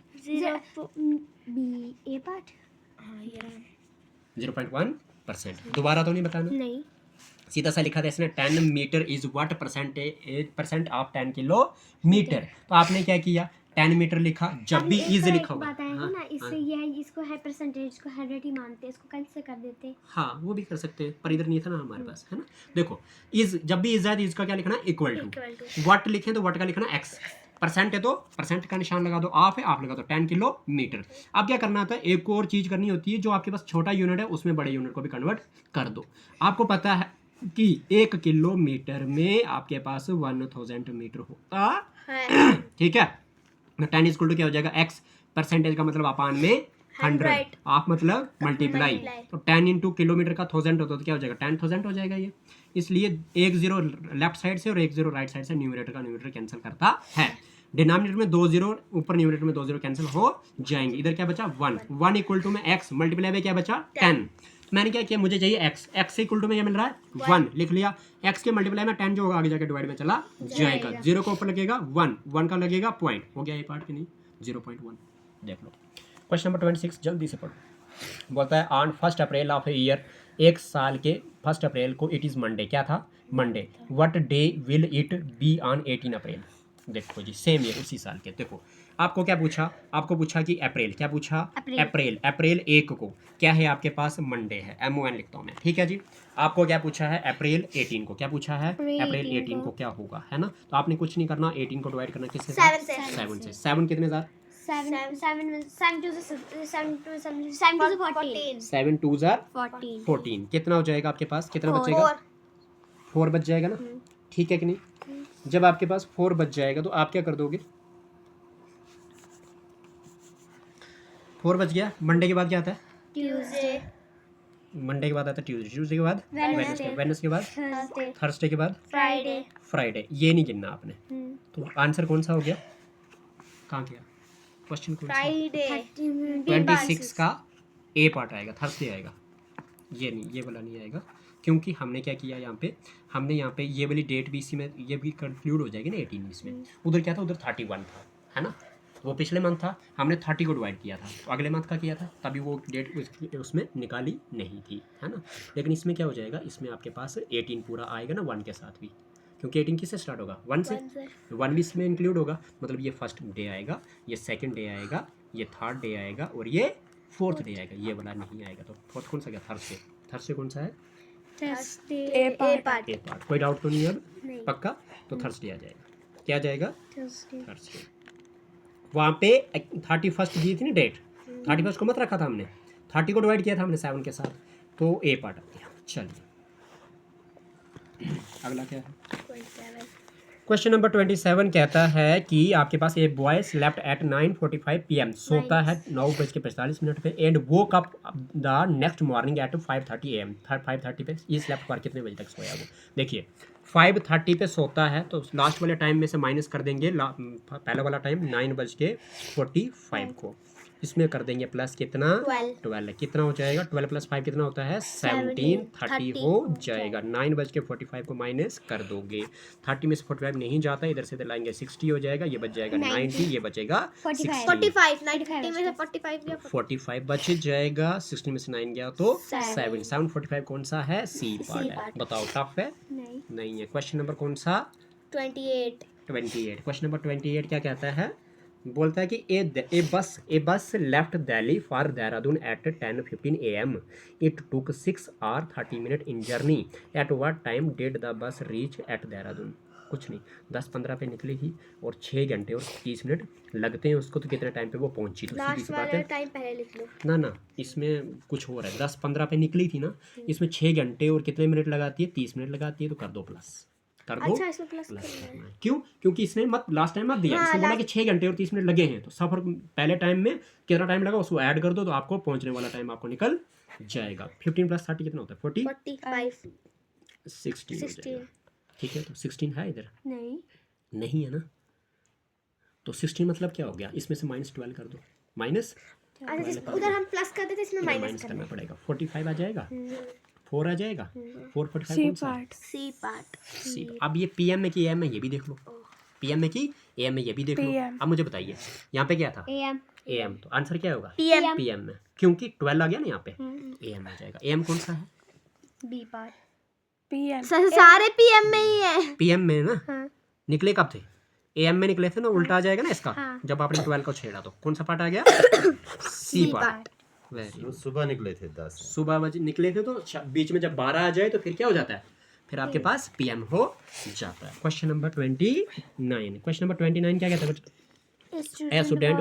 0.1%। दोबारा तो नहीं बताना, नहीं, सीधा सा लिखा था इसने 10 metre is what percent of 10 kilometre, तो आपने क्या किया 10 मीटर लिखा, जब भी इज लिखा होगा बात आएगा ना, इससे ये है, इसको है परसेंटेज को 100 ही मानते हैं, इसको कैंसिल कर देते हैं। हाँ वो भी कर सकते हैं, पर इधर नहीं था ना हमारे पास, है ना। देखो इज, जब भी इज है तो इसका क्या लिखना है इक्वल टू, व्हाट लिखे तो व्हाट का लिखना एक्स, परसेंट है तो परसेंट का निशान लगा दो, ऑफ है आप लगा दो 10 किलोमीटर। अब क्या करना था, एक और चीज करनी होती है, जो आपके पास छोटा यूनिट है उसमें बड़े यूनिट को भी कन्वर्ट कर दो। आपको पता है कि 1 किलोमीटर में आपके पास 1000 मीटर होता है, ठीक है। 10 इक्वल टू क्या हो जाएगा एक्स, परसेंटेज का मतलब अपान में 100, आप मतलब मल्टीप्लाई, तो 10 इंटू किलोमीटर का 1000 होता है तो क्या हो जाएगा 10,000 हो जाएगा ये। इसलिए 1 0 लेफ्ट साइड से और 1 0 राइट साइड से न्यूमरेटर का न्यूमरेटर कैंसिल करता है। डिनोमिनेटर में 2 0, ऊपर न्यूमरेटर में 2 0 कैंसिल हो जाएंगे। इधर क्या बचा 1 इक्वल टू में x मल्टीप्लाई में क्या बचा 10, मैंने क्या किया, मुझे चाहिए x इक्वल टू में क्या मिल रहा है 1 लिख लिया, x के मल्टीप्लाई में 10 जो होगा आगे जाके डिवाइड में चला जाएगा, 0 को ऊपर लगेगा 1 का लगेगा पॉइंट, हो गया ये पार्ट कि नहीं 0.1। देख लो क्वेश्चन नंबर 26 जल्दी से पढ़ो। बोलता है on 1 April of a year, एक साल के 1 अप्रैल को इट इज़ मंडे, क्या था Monday, what day will it be on 18 अप्रैल। देखो जी सेम ये उसी साल के, देखो आपको क्या पूछा, आपको पूछा कि अप्रैल, क्या पूछा अप्रैल, अप्रैल 1 को क्या है आपके पास मंडे है, MON लिखता हूँ मैं, ठीक है जी। आपको क्या पूछा है अप्रैल 18 को, क्या पूछा है अप्रैल 18 को क्या होगा, है ना। तो आपने कुछ नहीं करना, 18 को डिवाइड करना किससे 7 से, 7 कितने जार 7 2 जार 14, कितना हो जाएगा आपके पास, कितना बचेगा 4 बच जाएगा ना, ठीक है कि नहीं। जब आपके पास 4 बच जाएगा तो आप क्या कर दोगे, 4 बच गया, मंडे के बाद क्या आता है ट्यूसडे, मंडे के बाद आता है ट्यूसडे, ट्यूसडे के बाद वेडनेसडे के बाद थर्सडे के बाद फ्राइडे, ये नहीं गिनना आपने। तो आंसर कौन सा हो गया, कहाँ गया क्वेश्चन, कौन सा 26 का ए पार्ट आएगा, थर्सडे आएगा, ये नहीं, ये वाला नहीं आएगा, क्योंकि हमने क्या किया यहाँ पे, हमने यहाँ पे ये वाली डेट भी इसी में ये भी कंक्लूड हो जाएगी ना 18 इसमें। उधर क्या था, उधर 31 था, है ना, वो पिछले मंथ था, हमने 30 को डिवाइड किया था, तो अगले मंथ का किया था, तभी वो डेट उसमें निकाली नहीं थी, है ना। लेकिन इसमें क्या हो जाएगा, इसमें आपके पास 18 पूरा आएगा ना 1 के साथ भी, क्योंकि 18 किससे स्टार्ट होगा 1 से, 1 भी इसमें इंक्लूड होगा, मतलब ये फर्स्ट डे आएगा, ये सेकंड डे आएगा, ये थर्ड डे आएगा और ये फोर्थ डे आएगा, ये वाला नहीं आएगा। तो फोर्थ कौन सा गया, थर्सडे कौन सा है ए पार्ट। कोई डाउट तो नहीं है अब, पक्का। तो थर्सडे आ जाएगा, क्या आ जाएगा थर्सडे। वहाँ पे 31 दी थी ना डेट, 31 को मत रखा था हमने, 30 को डिवाइड किया था हमने 7 के साथ, तो ए पार्ट आ गया। चलिए अगला क्या है, क्वेश्चन नंबर 27 कहता है कि आपके पास a boy slept at 9:45 PM, सोता है 9:45 पे, and woke up the next morning at 5:30 AM, 5:30 पे ये स्लेप्ट पर कितने बजे तक सोया वो। देखिए 5:30 पे सोता है, तो लास्ट वाले टाइम में से माइनस कर देंगे पहला वाला टाइम 9:45 को, इसमें कर देंगे प्लस कितना 12, कितना हो जाएगा 12 + 5 कितना होता है 17, 30 हो जाएगा। 9:45 को माइनस कर दोगे, 30 में से 45 नहीं जाता, इधर से लाएंगे 60 हो जाएगा, ये बच जाएगा 90, ये बचेगा 45 बच जाएगा, 60 में से 9 गया तो 745 कौन सा है सी पार्ट है। बताओ टफ है नहीं है। क्वेश्चन नंबर कौन सा 28। क्वेश्चन नंबर 28 क्या कहता है, बोलता है कि a bus left Delhi for Dehradun at 10:15 AM, it took 6 hours 30 minutes in journey, at what time did the bus reach at Dehradun. कुछ नहीं, 10-15 पे निकलेगी और 6 घंटे और 30 मिनट लगते हैं उसको, तो कितने टाइम पे वो पहुंची? तो सीधी लास्ट सी बात वाला है टाइम पहले लिख लो। ना, इसमें कुछ हो रहा है। 10-15 पे निकली थी ना, इसमें 6 घंटे और कितने मिनट लगाती है? 30 मिनट लगाती है। तो कर दो प्लस, कर दो अच्छा इसमें प्लस प्लस करना है। करना है। क्यों? क्योंकि इसने मत लास्ट टाइम मत दिया, हाँ, इसने बोला कि 6 घंटे और 30 मिनट लगे हैं, तो सफर पहले टाइम में कितना टाइम लगा उसको ऐड कर दो, तो आपको पहुंचने वाला टाइम आपको निकल जाएगा। 15 + 30 कितना होता है? 40 45 16 हो 16 जाएगा। ठीक है, तो 16 है इधर? नहीं, नहीं है ना, तो 16 मतलब क्या हो गया? इसमें से -12 कर दो, माइनस अच्छा उधर हम प्लस कर देते, इसमें माइनस माइनस करना करना पड़ेगा। 45 आ जाएगा, 4 आ जाएगा, 445 कौन सा? C part. सी। अब ये पीएम में की एम में ये भी देख लो, पीएम में की एम में ये भी देख लो। अब मुझे बताइए यहाँ पे क्या था? AM एम, तो आंसर क्या होगा? PM पीएम में, क्योंकि 12 आ गया ना यहाँ पे, एम आ जाएगा। एम कौन सा है? B part सारे PM में ही है। पीएम में ना, हाँ। निकले कब थे? एम में निकले थे ना, उल्टा आ जाएगा ना इसका। हाँ। जब आपने 12 को छेड़ा तो कौन सा पार्ट आ गया? C part. वेरी वो सुबह निकले थे 10। सुबह बजे निकले थे, तो बीच में जब 12 आ जाए तो फिर क्या हो जाता है? फिर आपके पास पीएम हो जाता है। Question number 29। क्वेश्चन नंबर 29 क्या कहता है बच्चों? A student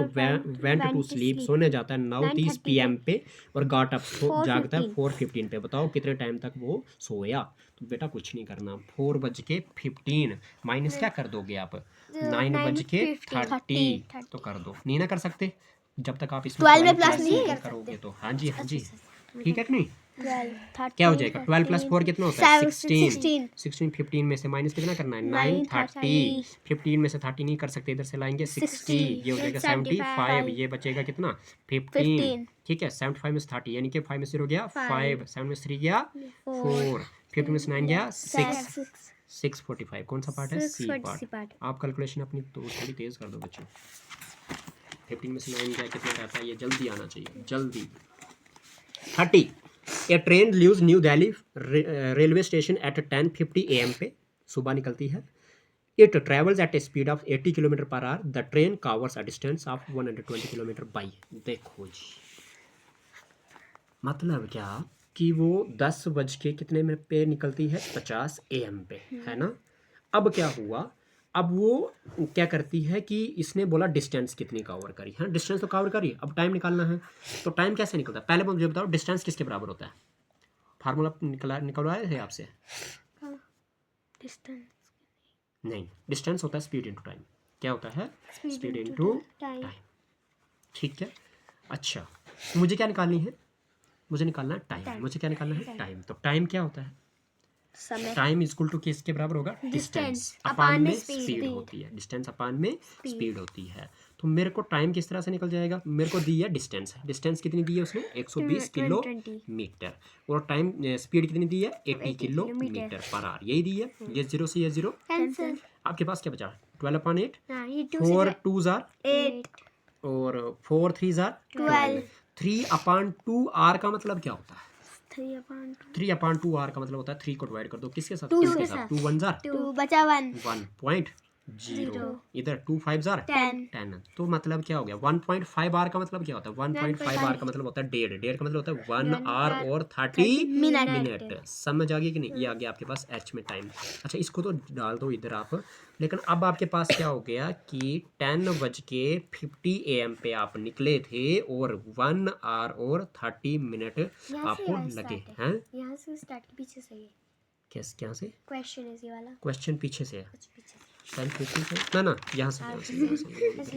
went to sleep, सोने जाता है 9:30 PM पे और गॉट अप, जागता है 4:15 पे। बताओ कितने टाइम तक वो सोया? तो बेटा कुछ नहीं करना, 4:15 माइनस क्या कर दोगे आप? 9:30 तो कर दो। नहीं ना कर सकते जब तक आप इसमें 12 में 12 प्लस नहीं कर करोगे तो। हाँ जी, हाँ जी, ठीक है कि नहीं? 12 क्या हो जाएगा? 12 + 4 कितना होता है? 16। 16 16 15 में से माइनस कितना करना है? 9 30। 15 में से 30 नहीं कर सकते, इधर से लाएंगे 60, ये हो जाएगा 75। ये बचेगा कितना? 15। ठीक है, 75 में से 30 यानी कि 5 में से हो गया 5, 7 में से 3 गया 4, 15 में से 9 गया 6, 645 कौन सा पार्ट है? C part. आप कैलकुलेशन अपनी तो थोड़ी तेज कर दो बच्चों। 15 में से 9 गया कितना रहता है? ये जल्दी आना चाहिए, जल्दी। 30। A train leaves new Delhi railway station at 10:50 AM पे, सुबह निकलती है। It travels at a speed of 80 km/h। The train covers a distance of 120 km by. देखो जी, मतलब क्या कि वो 10 बज के कितने मिनट पे निकलती है? 50 AM पे, है ना। अब क्या हुआ? अब वो क्या करती है कि इसने बोला डिस्टेंस कितनी कवर करी है, डिस्टेंस तो कवर करी, अब टाइम निकालना है। तो टाइम कैसे निकलता है? पहले मुझे बताओ डिस्टेंस किसके बराबर होता है? फार्मूला निकलवाए थे आपसे? डिस्टेंस नहीं, डिस्टेंस होता है स्पीड इनटू टाइम। क्या होता है? Speed into time. ठीक है, अच्छा मुझे क्या निकालनी है? मुझे निकालना है टाइम। मुझे क्या निकालना है? टाइम। तो टाइम क्या होता है? समय। टाइम इक्वल टू किसके बराबर होगा? डिस्टेंस अपान में स्पीड होती है। डिस्टेंस अपान में स्पीड होती है। तो मेरे को टाइम किस तरह से निकल जाएगा? मेरे को दी है डिस्टेंस, डिस्टेंस कितनी दी है उसने? 120 किलोमीटर। और टाइम स्पीड कितनी दी है? 80 km/h। यही दी है। ये 0 से ये 0 कैंसिल। आपके पास क्या बचा? 12/8, हाँ, ये 4 2s 8 और 4 3s 12 3/2 r का मतलब क्या होता है? 3/2 3/2 r का मतलब होता है 3 को डिवाइड कर दो किसके साथ? 2 2 के के साथ। 2 1s 2 बचा 1 1.0। इधर 2 5s 10। तो मतलब क्या हो गया? 1.5 r का मतलब क्या होता है? 1.5 r का मतलब होता है 1.5। 1.5 का मतलब होता है 1 hour और 30 मिनट। समझ आ गई कि नहीं? ये आ गया आपके पास h में टाइम। अच्छा इसको तो डाल दो इधर आप। लेकिन अब आपके पास क्या हो गया कि 10:50 AM पे आप निकले थे और 1 hour और 30 मिनट आपको लगे हैं। यहाँ से स्टार्ट के पीछे से ये कैसे? क्या से? क्वेश्चन है ये वाला, क्वेश्चन पीछे से है? कुछ पीछे से 10:50 से ना, यहाँ से ऐसे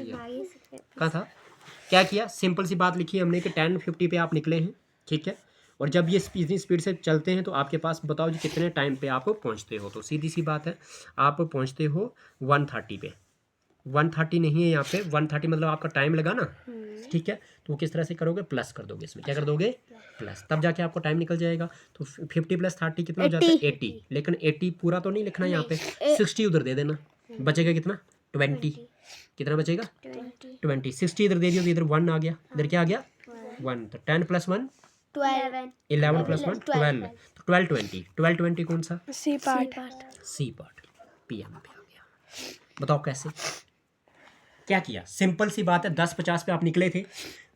ये आगे से कहाँ था? क्या किया? सिंपल सी बात लिखी हमने कि 10:50 पे आप निकले हैं, ठीक है। और जब ये इतनी स्पीड से चलते हैं तो आपके पास बताओ जी कितने टाइम पे आप पहुंचते हो? तो सीधी सी बात है, आप पहुंचते हो 1:30 पे। 1:30 नहीं है यहाँ पे, 1:30 मतलब आपका टाइम लगा ना, ठीक है। तो वो किस तरह से करोगे? प्लस कर दोगे, इसमें क्या कर दोगे? प्लस, तब जाके आपको टाइम निकल जाएगा। तो 50 + 30 कितना हो जाता है? 80। लेकिन 80 पूरा तो नहीं लिखना यहाँ पे, 60 उधर दे देना। बचेगा कितना? 20। कितना बचेगा? 20। 60 इधर दे दिया तो इधर 1 आ गया, इधर क्या आ गया? 1। तो 10 + 1 12 11 + 1 12। तो 12 20 कौन सा? C part C part PM पे आ गया। बताओ कैसे? क्या किया? सिंपल सी बात है, 10:50 पे आप निकले थे,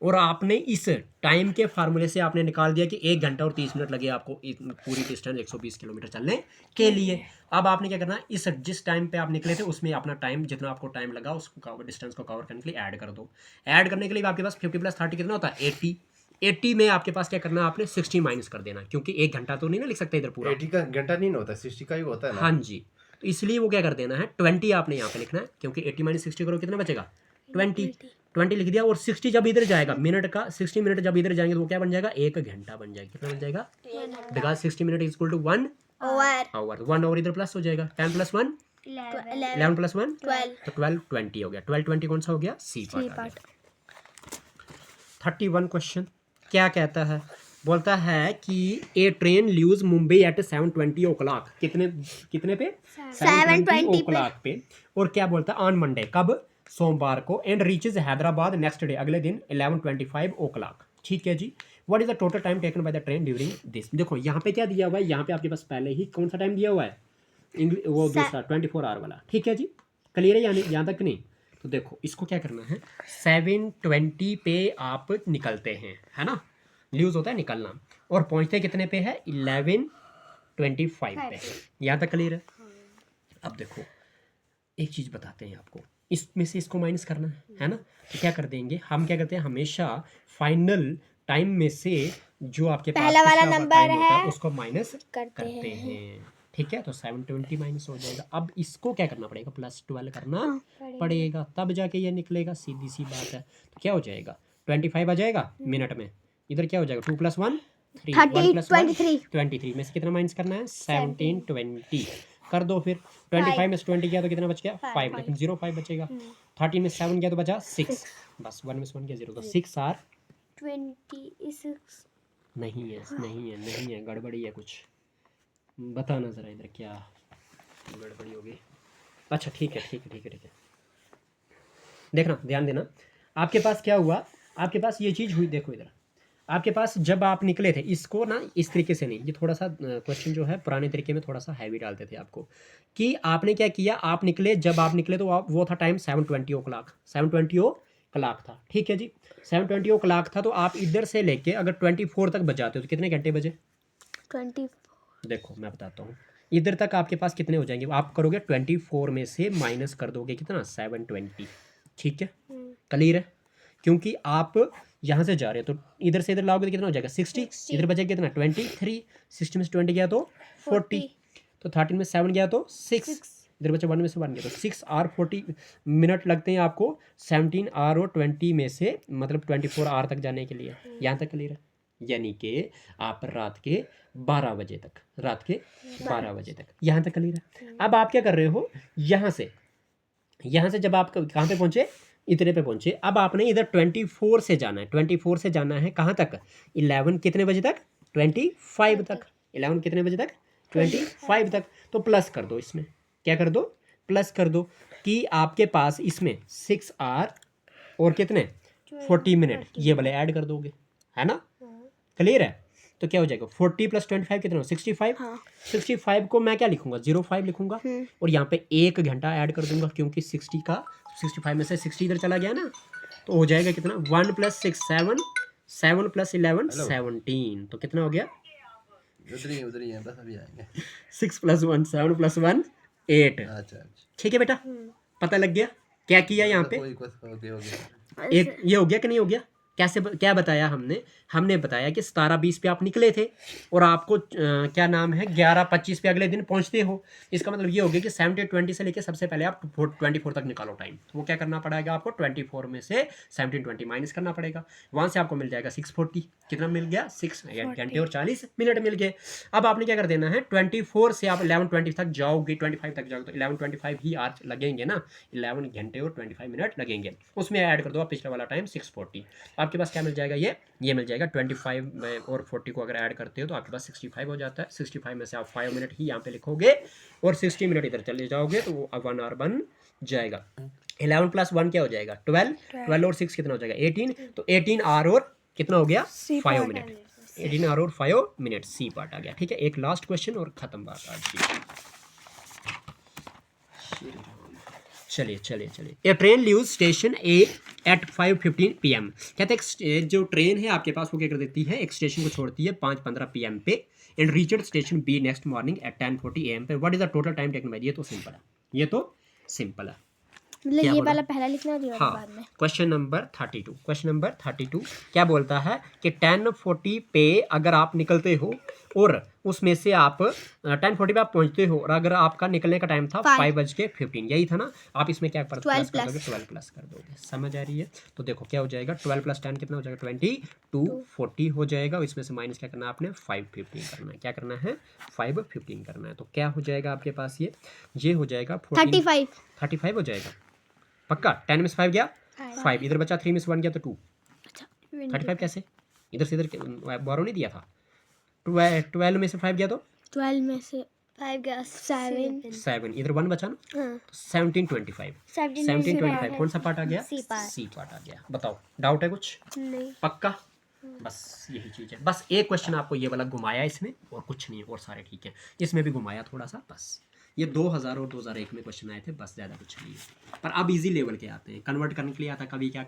और आपने इस टाइम के फार्मूले से आपने निकाल दिया कि 1 घंटा और 30 मिनट लगे आपको पूरी डिस्टेंस 120 किलोमीटर चलने के लिए। अब आपने क्या करना है, इस जिस टाइम पे आप निकले थे उसमें अपना टाइम, जितना आपको टाइम लगा उसको डिस्टेंस को कवर करने के लिए ऐड कर दो। ऐड करने के लिए आपके पास 50 + 30 कितना होता है 80। 80 में आपके पास क्या करना है, आपने 60 माइनस कर देना, क्योंकि 1 घंटा तो नहीं ना लिख सकते इधर पूरा। 80 का घंटा नहीं होता, 60 का ही होता है ना। हाँ जी, तो इसलिए वो क्या कर देना है 20 आपने यहाँ पे लिखना है, क्योंकि 80 - 60 करो कितना बचेगा 20 लिख दिया। और 60 जब इधर जाएगा मिनट का, 60 मिनट जब इधर जाएंगे तो वो क्या बन जाएगा 1 घंटा बन जाएगा। कितना बन जाएगा, because 60 minute is equal to 1 hour. 1 hour इधर प्लस हो जाएगा, 10 + 1 11 + 1 12 तो 12 20 हो गया। 12 20 कौन सा हो गया, सी पार्ट। 31 क्वेश्चन क्या कहता है, बोलता है कि a train leaves Mumbai at 7:20 o'clock। कितने पे 7:20 o'clock पे। और क्या बोलता है ऑन मंडे, कब, सोमवार को, and reaches Hyderabad next day, अगले दिन 11:25 o'clock। ठीक है जी। What is the total time taken by the train during this. देखो यहाँ पे क्या दिया हुआ है, यहाँ पे आपके पास पहले ही कौन सा टाइम दिया हुआ है, वो दूसरा 24 आवर वाला। ठीक है जी, क्लियर है यानी यहाँ तक नहीं। तो देखो इसको क्या करना है, 7:20 पे आप निकलते हैं, है ना, ल्यूज होता है निकलना, और पहुंचते कितने पे है 11:25 पे। यहाँ तक क्लियर है। अब देखो एक चीज़ बताते हैं आपको, इसमें से इसको माइनस करना है ना, तो क्या कर देंगे हम, क्या करते हैं हमेशा फाइनल टाइम में से जो आपके पास पहला वाला पिछला नंबर time होता है, उसको माइनस करते करते हैं। ठीक है, तो 720 माइनस हो जाएगा। अब इसको क्या करना पड़ेगा, +12 करना पड़ेगा, तब जाके ये निकलेगा, सीधी सी बात है। तो क्या हो जाएगा 25 आ जाएगा मिनट में, इधर क्या हो जाएगा 2 + 1 3 1 + 1 23 में से कितना माइनस करना है 1720 कर दो। फिर 25 में से 20 गया तो कितना बच गया 5, लेकिन 05 बचेगा। 13 में 7 गया तो बचा 6, बस 1 में से 1 गया 0, तो 6 आर 26 नहीं है गड़बड़ी है कुछ, बताना ज़रा इधर क्या गड़बड़ी होगी। अच्छा ठीक है देखना, ध्यान देना। आपके पास क्या हुआ, आपके पास ये चीज़ हुई, देखो इधर आपके पास जब आप निकले थे, इसको ना इस तरीके से नहीं, ये थोड़ा सा क्वेश्चन जो है पुराने तरीके में थोड़ा सा हैवी डालते थे आपको, कि आपने क्या किया, आप निकले, जब आप निकले तो आप वो था टाइम 7:20 o'clock, 7:20 o'clock था। ठीक है जी, 7:20 o'clock था, तो आप इधर से लेके अगर 24 तक बजाते हो तो कितने घंटे बजे, 20 देखो मैं बताता हूँ, इधर तक आपके पास कितने हो जाएंगे, आप करोगे 24 में से माइनस कर दोगे कितना 720। ठीक है, क्लियर है, क्योंकि आप यहाँ से जा रहे हो तो इधर से इधर लाओगे तो कितना हो जाएगा 60, इधर बचेगा कितना 23, 60 में से 20 गया तो 40, तो 13 में 7 गया तो 6, इधर बचा 1 में से 1 गया तो 6 आवर 40 मिनट लगते हैं आपको 17 आवर और 20 में से, मतलब 24 आवर तक जाने के लिए। यहाँ तक क्लियर है, यानी कि आप रात के 12 बजे तक, यहाँ तक क्लियर है। अब आप क्या कर रहे हो, यहाँ से जब आप कहाँ पे पहुँचे, इतने पे पहुँचे, अब आपने इधर 24 से जाना है, 24 से जाना है कहाँ तक 11 कितने बजे तक 25 तक, 11 कितने बजे तक 25 तक। तो प्लस कर दो, इसमें क्या कर दो, प्लस कर दो कि आपके पास इसमें 6 आवर और कितने 40 मिनट, ये भले ऐड कर दोगे, है ना, क्लियर है। तो क्या हो जाएगा 40 + 25 कितना हो 65। 65 को मैं क्या लिखूंगा 05 लिखूंगा, और यहाँ पे 1 घंटा ऐड कर दूंगा, क्योंकि 65 में से 60 इधर चला गया ना, तो हो जाएगा कितना 1 + 6 7, 7 + 11 17, तो कितना हो गया उधर ही है बस, अभी आएंगे। 6 + 1 7 + 1 8। अच्छा ठीक है बेटा, पता लग गया क्या किया यहाँ पे, एक ये हो गया कि नहीं हो गया, कैसे क्या बताया हमने बताया कि 17:20 पे आप निकले थे और आपको क्या नाम है 11:25 पे अगले दिन पहुंचते हो। इसका मतलब ये हो गया कि 17:20 से लेके सबसे पहले आप 24 तक निकालो टाइम, तो वो क्या करना पड़ेगा आपको 24 में से 17:20 माइनस करना पड़ेगा, वहाँ से आपको मिल जाएगा 6:40, कितना मिल गया 6 घंटे और 40 मिनट मिल गए। अब आपने क्या कर देना है 24 से आप 11:20 तक जाओगे, 25 तक जाओगे तो 11:25 ही आवर्स लगेंगे ना, 11 घंटे और 25 मिनट लगेंगे, उसमें ऐड कर दो आप पिछला वाला टाइम 6:40। आपके पास क्या मिल जाएगा, ये मिल जाएगा 25 और 40 को अगर ऐड करते हो तो आपके पास 65 हो जाता है। 65 में से आप 5 मिनट ही यहाँ पे लिखोगे और 60 मिनट इधर चले जाओगे तो वो 1 आवर बन जाएगा। 11 + 1 क्या हो जाएगा 12, 12 और 6 कितना हो जाएगा 18, तो 18 आवर और कितना हो गया 5 मिनट, 18 आवर और 5 मिनट, सी पार्ट आ गया। ठीक है, एक लास्ट क्वेश्चन और खत्म बात आज की। चलिए चलिए चलिए। ए ट्रेन लीव स्टेशन ए एट 5:15 PM। कहते हैं जो ट्रेन है आपके पास वो क्या कर देती है, एक स्टेशन को छोड़ती है 5:15 PM पे and reached station B next morning at 10:40 AM पे। What is the total time taken by. ये तो सिंपल है, ये तो सिंपल है। मतलब क्या ये बोला? वाला पहला लिखना और ये वाला हाँ, बाद में। Question number 32। क्वेश्चन नंबर 32 क्या बोलता है कि 10:40 पे अगर आप निकलते हो और उसमें से आप 10:40 पे आप पहुंचते हो और अगर आपका निकलने का टाइम था 5:15, यही था ना। आप इसमें क्या प्लस कर दोगे, 12 प्लस कर दोगे। समझ आ रही है? तो देखो क्या हो जाएगा, 12 + 10 कितना हो जाएगा, 22 40 हो जाएगा। और इसमें से माइनस क्या करना है आपने, 5:15 करना है। क्या करना है, 5:15 करना है। तो क्या हो जाएगा आपके पास, ये हो जाएगा 35 हो जाएगा पक्का। 10 में से 5 गया 5, इधर बचा 3 में से 1 गया तो 2। 35 कैसे, इधर से इधर बारो नहीं दिया था। 12 में से 5 गया तो 12 में से 5 गया 7, इधर 1 बचा ना, हाँ। 17 25 17 कौन सा पार्ट आ गया, सी पार्ट आ गया। बताओ डाउट है कुछ, नहीं पक्का। बस यही चीज़ है। बस एक क्वेश्चन आपको ये वाला घुमाया इसमें, और कुछ नहीं, और सारे ठीक है। इसमें भी घुमाया थोड़ा सा, बस ये 2000 और 2001 में क्वेश्चन आए थे, बस ज़्यादा कुछ नहीं है। पर अब इजी लेवल के आते हैं, कन्वर्ट करने के लिए आता कभी क्या